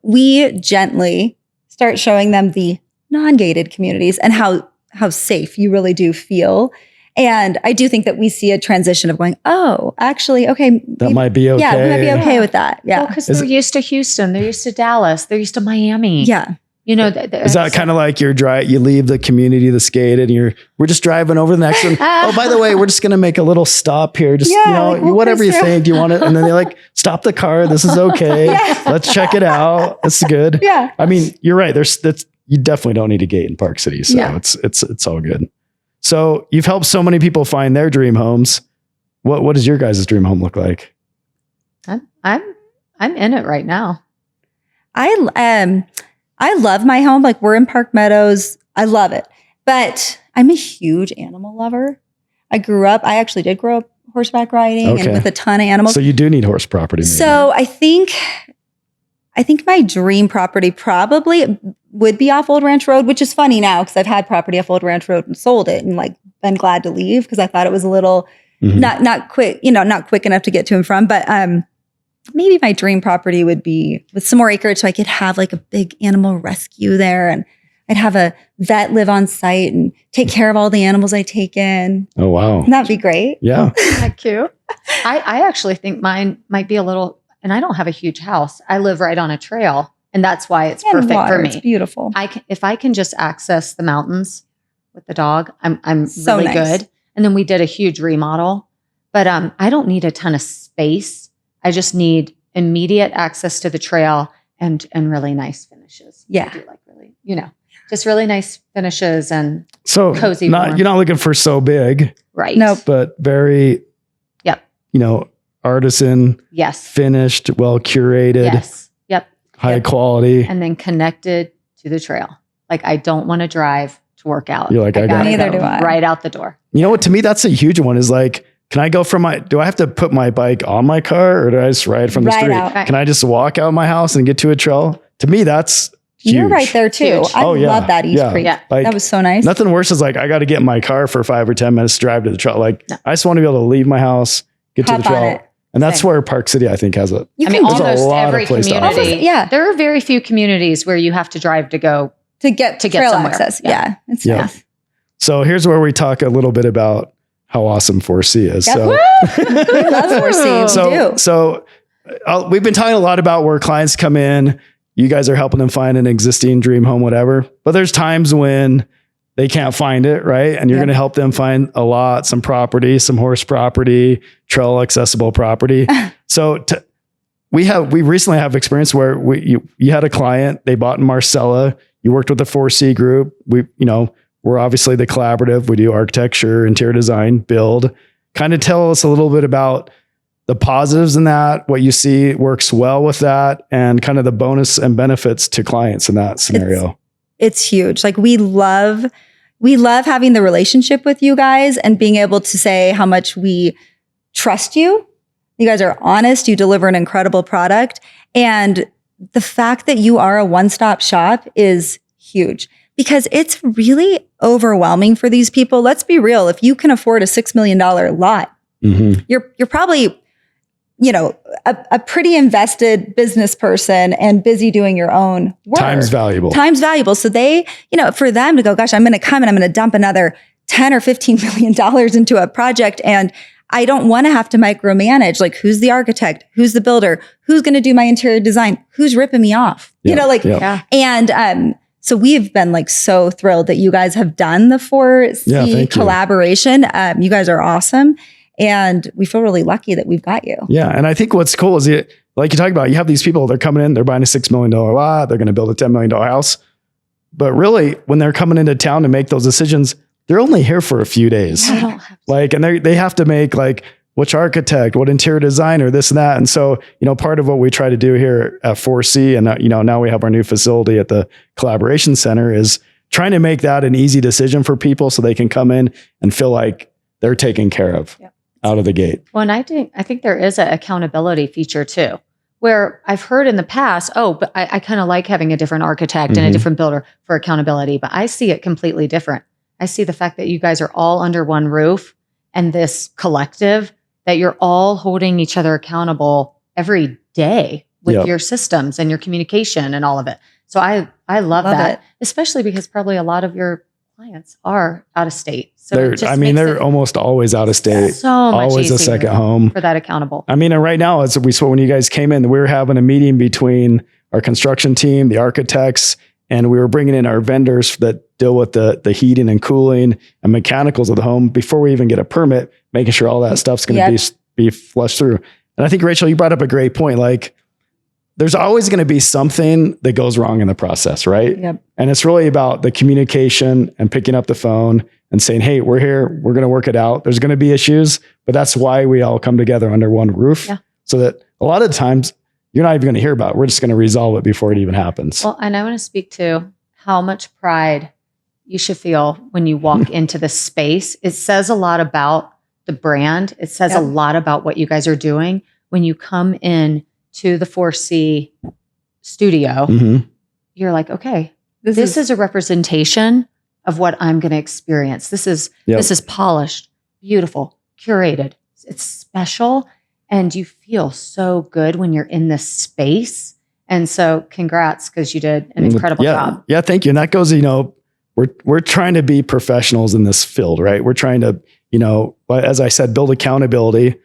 we gently start showing them the non-gated communities and how safe you really do feel. And I do think that we see a transition of going, oh, actually, okay. That might be okay. Yeah, we might be okay with that. Yeah. Because they're used to Houston. They're used to Dallas. They're used to Miami. Yeah. Is that kind of like you leave the community that's gated and we're just driving over the next one. Oh, by the way, we're just going to make a little stop here. Just, whatever you think, do you want it? And then they stop the car. This is okay. Let's check it out. It's good. Yeah. I mean, you're right. You definitely don't need a gate in Park City. So it's all good. So you've helped so many people find their dream homes. What does your guys' dream home look like? I'm in it right now. I love my home. Like we're in Park Meadows. I love it. But I'm a huge animal lover. I actually did grow up horseback riding and with a ton of animals. So you do need horse property. Maybe. So I think my dream property probably would be off Old Ranch Road, which is funny now because I've had property off Old Ranch Road and sold it and been glad to leave because I thought it was a little not quick, not quick enough to get to and from. But maybe my dream property would be with some more acreage so I could have a big animal rescue there and I'd have a vet live on site and take care of all the animals I take in. Oh, wow. That'd be great. Yeah. Isn't that cute? I actually think mine might be a little, and I don't have a huge house. I live right on a trail and that's why it's perfect for me. It's beautiful. If I can just access the mountains with the dog, I'm so really nice. good. And then we did a huge remodel, but I don't need a ton of space. I just need immediate access to the trail and really nice finishes. Yeah. I do really, just really nice finishes and so cozy. You're not looking for so big, right? No, but very, artisan. Yes. Finished, well curated. Yes. Yep. High quality, and then connected to the trail. I don't want to drive to work out. You're like, I got neither do I. Right out the door. You know what? To me, that's a huge one. Is can I go do I have to put my bike on my car or do I just ride from the street? Out. Can I just walk out of my house and get to a trail? To me, that's huge. You're right there too. Huge. I love that East Creek. Yeah. That was so nice. Nothing worse is I got to get in my car for 5 or 10 minutes to drive to the trail. I just want to be able to leave my house, get to the trail. And that's where Park City, I think, has it. Almost every community. There are very few communities where you have to drive to go to get trail somewhere. Access. Yeah. It's nice. So here's where we talk a little bit about how awesome 4C is. Yep. So we love 4C. So we've been talking a lot about where clients come in. You guys are helping them find an existing dream home, whatever. But there's times when they can't find it, right? And you're going to help them find a lot, some property, some horse property, trail accessible property. So we recently have experience where you had a client, they bought in Marcella. You worked with the 4C group. We're obviously the collaborative. We do architecture, interior design, build. Kind of tell us a little bit about the positives in that, what you see works well with that, and kind of the bonus and benefits to clients in that scenario. It's huge. We love having the relationship with you guys and being able to say how much we trust you. You guys are honest. You deliver an incredible product. And the fact that you are a one-stop shop is huge. Because it's really overwhelming for these people. Let's be real. If you can afford a $6 million lot, you're probably, a pretty invested business person and busy doing your own work. Time's valuable. So they, for them to go, gosh, I'm going to come and I'm going to dump another 10 or $15 million into a project. And I don't want to have to micromanage. Who's the architect? Who's the builder? Who's going to do my interior design? Who's ripping me off? And, so we've been so thrilled that you guys have done the 4C collaboration. You guys are awesome. And we feel really lucky that we've got you. Yeah. And I think what's cool is like you talk about, you have these people, they're coming in, they're buying a $6 million lot, they're going to build a $10 million house. But really, when they're coming into town to make those decisions, they're only here for a few days. And they have to make which architect, what interior designer, this and that. And so, part of what we try to do here at 4C, and now we have our new facility at the Collaboration Center, is trying to make that an easy decision for people so they can come in and feel like they're taken care of out of the gate. Well, and I think there is an accountability feature too, where I've heard in the past, but I kind of like having a different architect and a different builder for accountability, but I see it completely different. I see the fact that you guys are all under one roof and this collective that you're all holding each other accountable every day with your systems and your communication and all of it. So I love that, especially because probably a lot of your clients are out of state. So they're almost always out of state. So much always a second home for that accountable. I mean, and right now, as we saw when you guys came in, we were having a meeting between our construction team, the architects, and we were bringing in our vendors that deal with the heating and cooling and mechanicals of the home before we even get a permit, making sure all that stuff's going to be flushed through. And I think, Rachel, you brought up a great point. Like, there's always going to be something that goes wrong in the process, right? Yep. And it's really about the communication and picking up the phone and saying, hey, we're here. We're going to work it out. There's going to be issues, but that's why we all come together under one roof so that a lot of times you're not even going to hear about it. We're just going to resolve it before it even happens. Well, and I want to speak to how much pride you should feel when you walk into this space. It says a lot about the brand. It says a lot about what you guys are doing when you come in to the 4C studio. You're like, okay, this is a representation of what I'm going to experience. This is polished, beautiful, curated. It's special. And you feel so good when you're in this space. And so congrats, because you did an incredible job. Yeah, thank you. And that goes, we're trying to be professionals in this field, right? We're trying to, as I said, build accountability,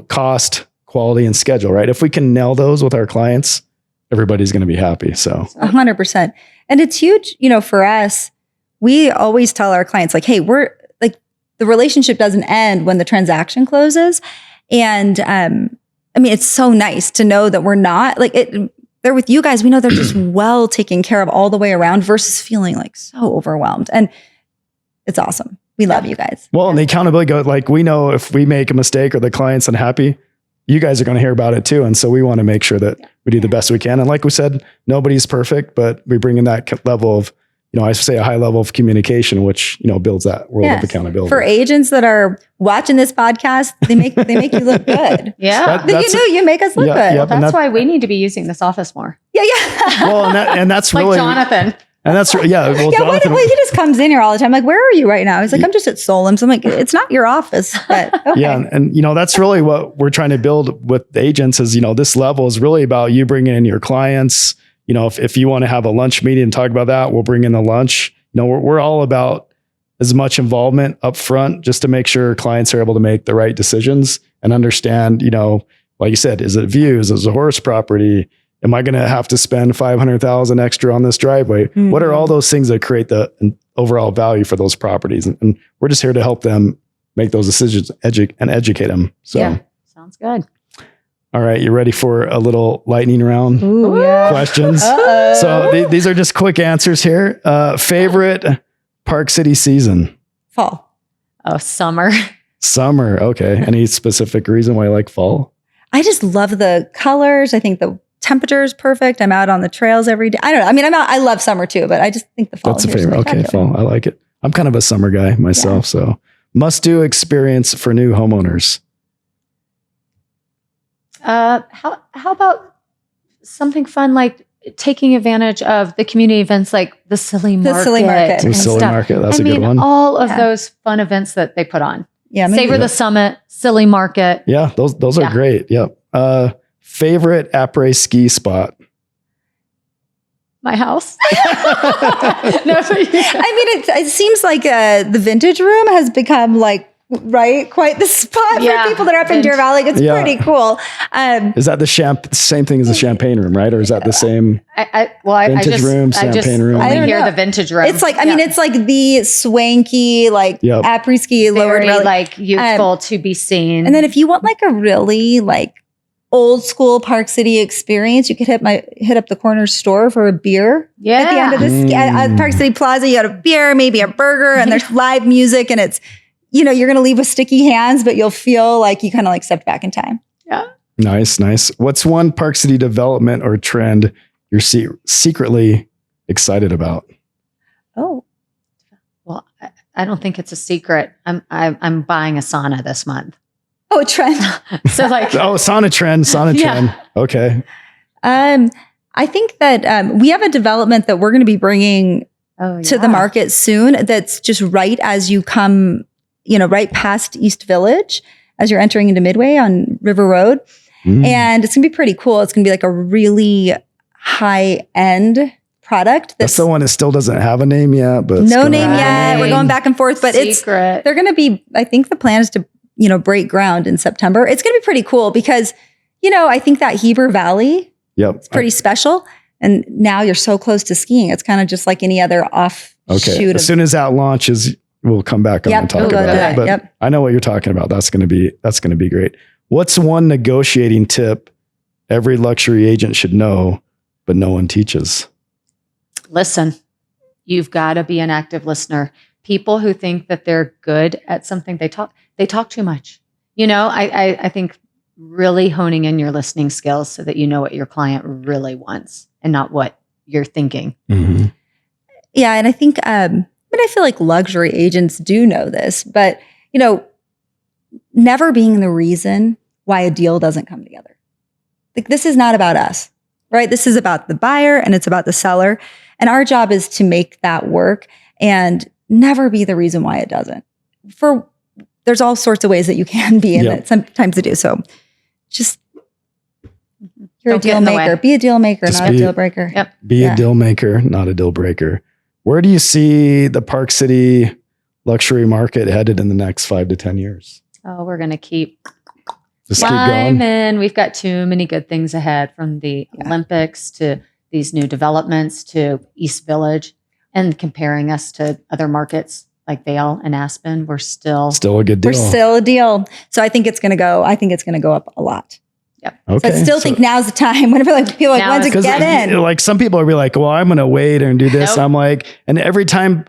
cost, quality, and schedule, right? If we can nail those with our clients, everybody's going to be happy. So 100%. And it's huge, for us. We always tell our clients, like, hey, we're like, the relationship doesn't end when the transaction closes. And it's so nice to know that we're not like they're with you guys. We know they're just well taken care of all the way around versus feeling like so overwhelmed. And it's awesome. We love you guys. Well, and the accountability goes, like, we know if we make a mistake or the client's unhappy, you guys are going to hear about it too. And so we want to make sure that we do the best we can. And like we said, nobody's perfect, but we bring in that level of, I say a high level of communication, which, builds that world of accountability. For agents that are watching this podcast, they make you look good. You make us look good. Well, that's why we need to be using this office more. Yeah. Well, and that's like really Jonathan. And that's Jonathan, he just comes in here all the time. Like, where are you right now? He's like, I'm just at Solom's. I'm like, it's not your office, but okay. Yeah, and that's really what we're trying to build with the agents. Is this level is really about you bringing in your clients. If you want to have a lunch meeting and talk about that, we'll bring in the lunch. We're all about as much involvement up front just to make sure clients are able to make the right decisions and understand, like you said, is it views? Is it a horse property? Am I going to have to spend $500,000 extra on this driveway? Mm-hmm. What are all those things that create the overall value for those properties? And we're just here to help them make those decisions and educate them. So sounds good. All right, you ready for a little lightning round questions? So these are just quick answers here. Favorite Park City season? Fall. Oh, summer. Summer. Okay. Any specific reason why you like fall? I just love the colors. I think the temperature is perfect. I'm out on the trails every day. I don't know. I love summer too, but I just think the fall. That's a favorite. Okay, fall. I like it. I'm kind of a summer guy myself. So must do experience for new homeowners. How about something fun like taking advantage of the community events like the Silly Market? The Silly Market. The Silly Market. That's a good one. All of those fun events that they put on. Yeah. Savor the Summit, Silly Market. Yeah, those are great. Yep. Favorite après ski spot? My house. It seems like the Vintage Room has become quite the spot for people that are up in Deer Valley. It's pretty cool. Is that the same thing as the Champagne Room, right? Or is that the same? Vintage Room, Champagne Room. I hear the Vintage Room. It's like it's like the swanky après ski lowered valley, youthful to be seen. And then if you want a really old school Park City experience, you could hit up the corner store for a beer. Yeah. At the end of this at Park City Plaza, you got a beer, maybe a burger, and there's live music, and it's you're going to leave with sticky hands, but you'll feel like you kind of stepped back in time. Yeah. Nice. What's one Park City development or trend you're secretly excited about? Oh, well, I don't think it's a secret. I'm buying a sauna this month. Oh, a trend. So sauna trend. Okay. I think that we have a development that we're going to be bringing to the market soon. That's just right as you come right past East Village as you're entering into Midway on River Road. And it's going to be pretty cool. It's going to be like a really high end product. That's the one that still doesn't have a name yet, but no name yet. We're going back and forth, but they're going to be, I think the plan is to, break ground in September. It's going to be pretty cool because, I think that Heber Valley is pretty special. And now you're so close to skiing. It's kind of just like any other offshoot. Okay. As soon as that launches, we'll come back on and talk about it. But I know what you're talking about. That's going to be great. What's one negotiating tip every luxury agent should know, but no one teaches? Listen. You've got to be an active listener. People who think that they're good at something, they talk too much. I think really honing in your listening skills so that you know what your client really wants and not what you're thinking. Mm-hmm. Yeah. And I think, I feel like luxury agents do know this, but, never being the reason why a deal doesn't come together. Like, this is not about us, right? This is about the buyer and it's about the seller. And our job is to make that work and never be the reason why it doesn't. There's all sorts of ways that you can be in it sometimes to do. So just, you're a deal maker. Be a deal maker, not a deal breaker. Yep. Be a deal maker, not a deal breaker. Where do you see the Park City luxury market headed in the next 5 to 10 years? Oh, we're going to keep going. And we've got too many good things ahead, from the Olympics to these new developments to East Village, and comparing us to other markets like Vail and Aspen. We're still a good deal. We're still a deal. So I think it's going to go up a lot. Yep. Okay. So I still think now's the time. Whenever people want to get in. Like some people will be like, well, I'm going to wait and do this. Nope. I'm like, and every time,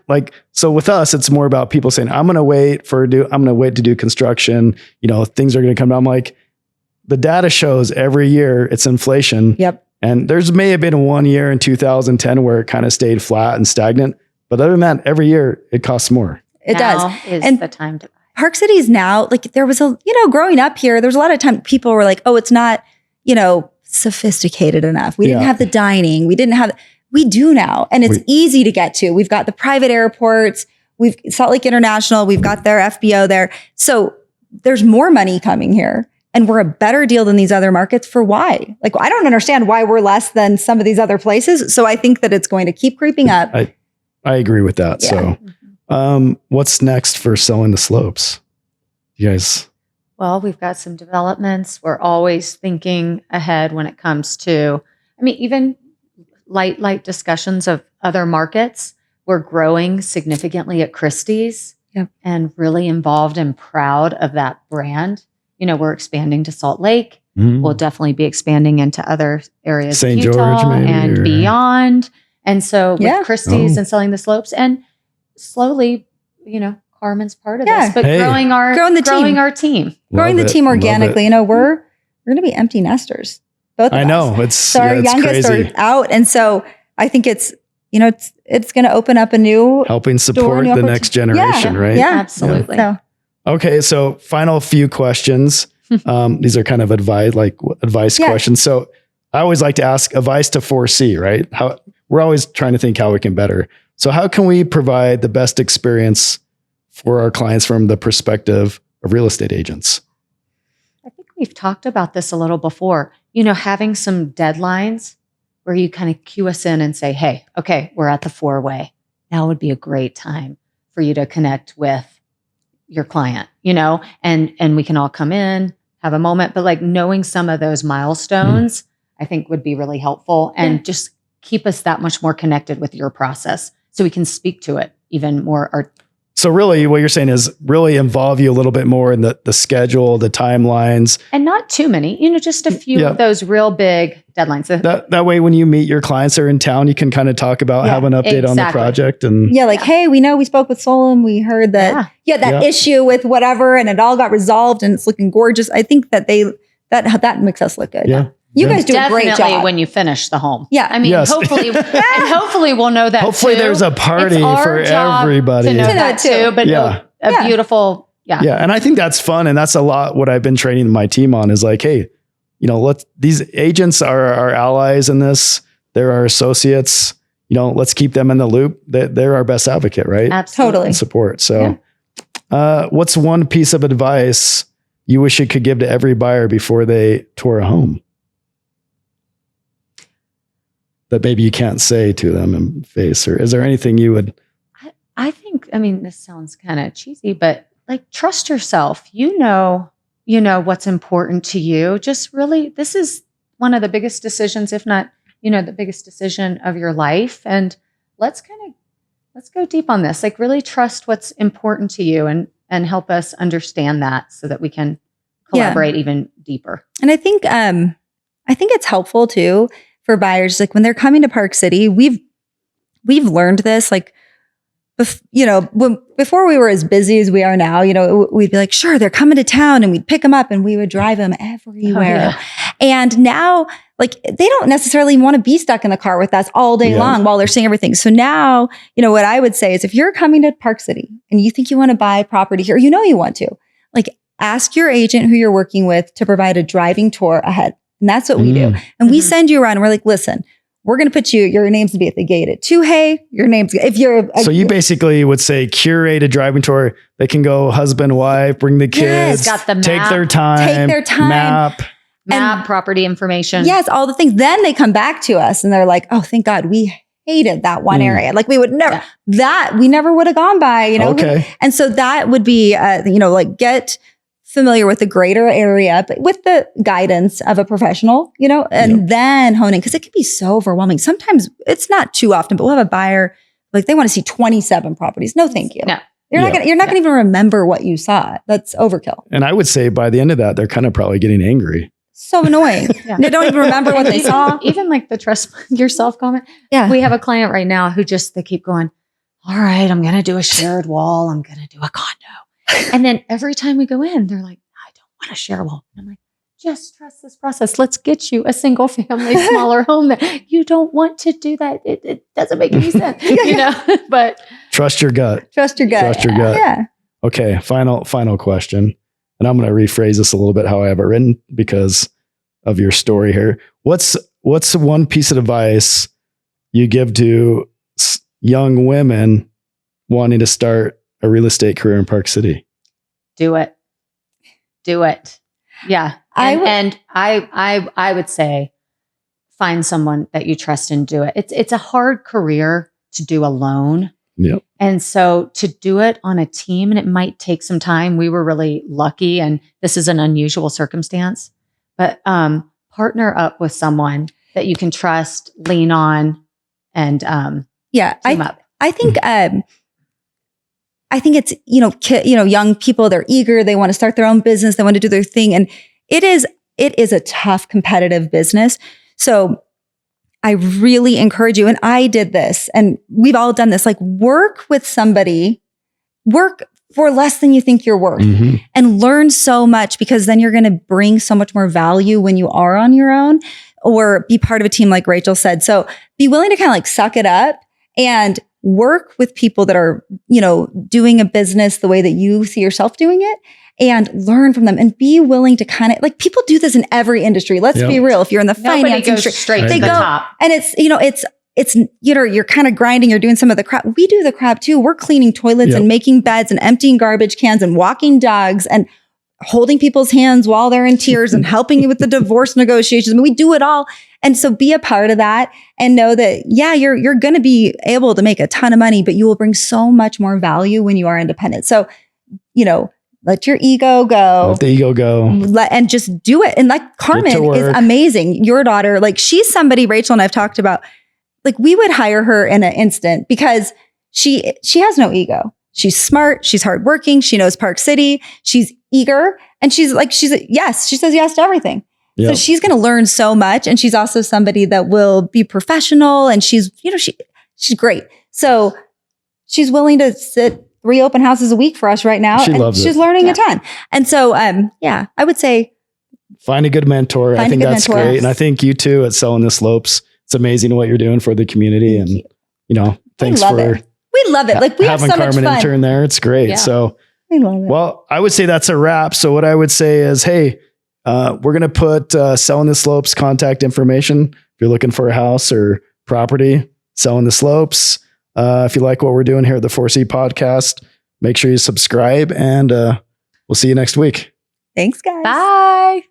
so with us, it's more about people saying, I'm going to wait to do construction. Things are going to come down. I'm like, the data shows every year it's inflation. Yep. And may have been 1 year in 2010 where it kind of stayed flat and stagnant. But other than that, every year it costs more. It does. Is the time to buy. Park Cities now, there was growing up here, there's a lot of time people were like, oh, it's not, sophisticated enough. We didn't have the dining. We do now. And it's easy to get to. We've got the private airports. We've Salt Lake International. We've got their FBO there. So there's more money coming here. And we're a better deal than these other markets. For why? I don't understand why we're less than some of these other places. So I think that it's going to keep creeping up. I agree with that. Yeah. So what's next for selling the slopes? You guys? Well, we've got some developments. We're always thinking ahead when it comes to, even light discussions of other markets. We're growing significantly at Christie's and really involved and proud of that brand. We're expanding to Salt Lake. We'll definitely be expanding into other areas St. of Utah George, maybe, and beyond. And so with Christie's and selling the slopes, and slowly, Carmen's part of this, but growing our team. Growing the team organically. We're going to be empty nesters. Both of us. I know. So our youngest crazy. are out. And so I think it's going to open up a new helping support the next generation, right? Yeah, absolutely. So. Okay, so final few questions. These are kind of advice questions. So I always like to ask advice to 4C, right? We're always trying to think how we can better. So how can we provide the best experience for our clients from the perspective of real estate agents? I think we've talked about this a little before. Having some deadlines where you kind of cue us in and say, hey, okay, we're at the 4-way. Now would be a great time for you to connect with your client, and we can all come in, have a moment, but knowing some of those milestones, I think would be really helpful and just keep us that much more connected with your process so we can speak to it even more. So really what you're saying is really involve you a little bit more in the schedule, the timelines. And not too many, just a few of those real big deadlines. That way, when you meet your clients that are in town, you can kind of talk about, have an update on the project. And hey, we know we spoke with Solom. We heard that, that issue with whatever, and it all got resolved and it's looking gorgeous. I think that that makes us look good. Yeah. You guys do a great job when you finish the home. Yeah. Hopefully, and hopefully we'll know that hopefully there's a party for everybody. To know that too, but a beautiful, Yeah. And I think that's fun. And that's a lot what I've been training my team on is hey, these agents are our allies in this. They're our associates. Let's keep them in the loop. They're our best advocate, right? Absolutely. And support. So What's one piece of advice you wish you could give to every buyer before they tour a home that maybe you can't say to them in face? Or is there anything you would? I think, I mean, this sounds kind of cheesy, but like, trust yourself. You know what's important to you. Just really, this is one of the biggest decisions, if not, the biggest decision of your life. And let's go deep on this. Like, really trust what's important to you and help us understand that so that we can collaborate even deeper. And I think it's helpful too for buyers. Like, when they're coming to Park City, we've learned this, like, before we were as busy as we are now, we'd be like, sure, they're coming to town, and we'd pick them up and we would drive them everywhere. Oh, yeah. And now, like, they don't necessarily want to be stuck in the car with us all day long while they're seeing everything. So now, what I would say is, if you're coming to Park City and you think you want to buy property here, you want to, like, ask your agent who you're working with to provide a driving tour ahead. And that's what we do. And we send you around and we're like, listen, we're going to put your names to be at the gate at 2. Hey, your name's, if you're. So you basically would say curate a driving tour. They can go husband, wife, bring the kids, got the map, take their time, map, property information. Yes, all the things. Then they come back to us and they're like, oh, thank God, we hated that one area. Like, we would never, we never would have gone by, Okay. And so that would be, like, get familiar with the greater area, but with the guidance of a professional, and then honing, because it can be so overwhelming. Sometimes it's not too often, but we'll have a buyer, like, they want to see 27 properties. No, thank you. No. You're not going to even remember what you saw. That's overkill. And I would say by the end of that, they're kind of probably getting angry. So annoying. They don't even remember what they saw. Even like the trust yourself comment. Yeah. We have a client right now who they keep going, all right, I'm going to do a shared wall. I'm going to do a condo. And then every time we go in, they're like, I don't want to share a wall. And I'm like, just trust this process. Let's get you a single family, smaller home. That you don't want to do that. It doesn't make any sense, but trust your gut. Trust your gut. Yeah. Okay. Final question. And I'm going to rephrase this a little bit how I have it written because of your story here. What's one piece of advice you give to young women wanting to start a real estate career in Park City? Do it. Yeah. I would say find someone that you trust and do it. It's a hard career to do alone. Yep. And so to do it on a team, and it might take some time. We were really lucky, and this is an unusual circumstance, but partner up with someone that you can trust, lean on, and team up. I think it's, young people, they're eager, they want to start their own business, they want to do their thing. And it is a tough, competitive business. So I really encourage you, and I did this, and we've all done this, like, work with somebody, work for less than you think you're worth, and learn so much, because then you're going to bring so much more value when you are on your own, or be part of a team, like Rachel said. So be willing to kind of like suck it up and work with people that are, doing a business the way that you see yourself doing it, and learn from them, and be willing to kind of, like, people do this in every industry. Let's be real. If you're in the finance industry, straight to the top. And it's, you're kind of grinding, you're doing some of the crap. We do the crap too. We're cleaning toilets and making beds and emptying garbage cans and walking dogs and holding people's hands while they're in tears and helping you with the divorce negotiations. I mean, we do it all. And so be a part of that, and know that, you're going to be able to make a ton of money, but you will bring so much more value when you are independent. So, let your ego go. Let the ego go. And just do it. And like, Carmen is amazing. Your daughter, like, she's somebody Rachel and I've talked about. Like, we would hire her in an instant, because she has no ego. She's smart. She's hardworking. She knows Park City. She's eager. And she says yes to everything. Yep. So she's going to learn so much. And she's also somebody that will be professional, and she's great. So she's willing to sit 3 open houses a week for us right now. She's learning a ton. And so, I would say, find a good mentor. I think that's great. And I think you too at Selling the Slopes, it's amazing what you're doing for the community. And, thanks for we love it. Like, we have so much Carmen fun. Intern there. It's great. Yeah. So we love it. Well, I would say that's a wrap. So what I would say is, hey, we're going to put Selling the Slopes contact information. If you're looking for a house or property, Selling the Slopes. If you like what we're doing here at the 4C podcast, Make sure you subscribe, and we'll see you next week. Thanks, guys. Bye.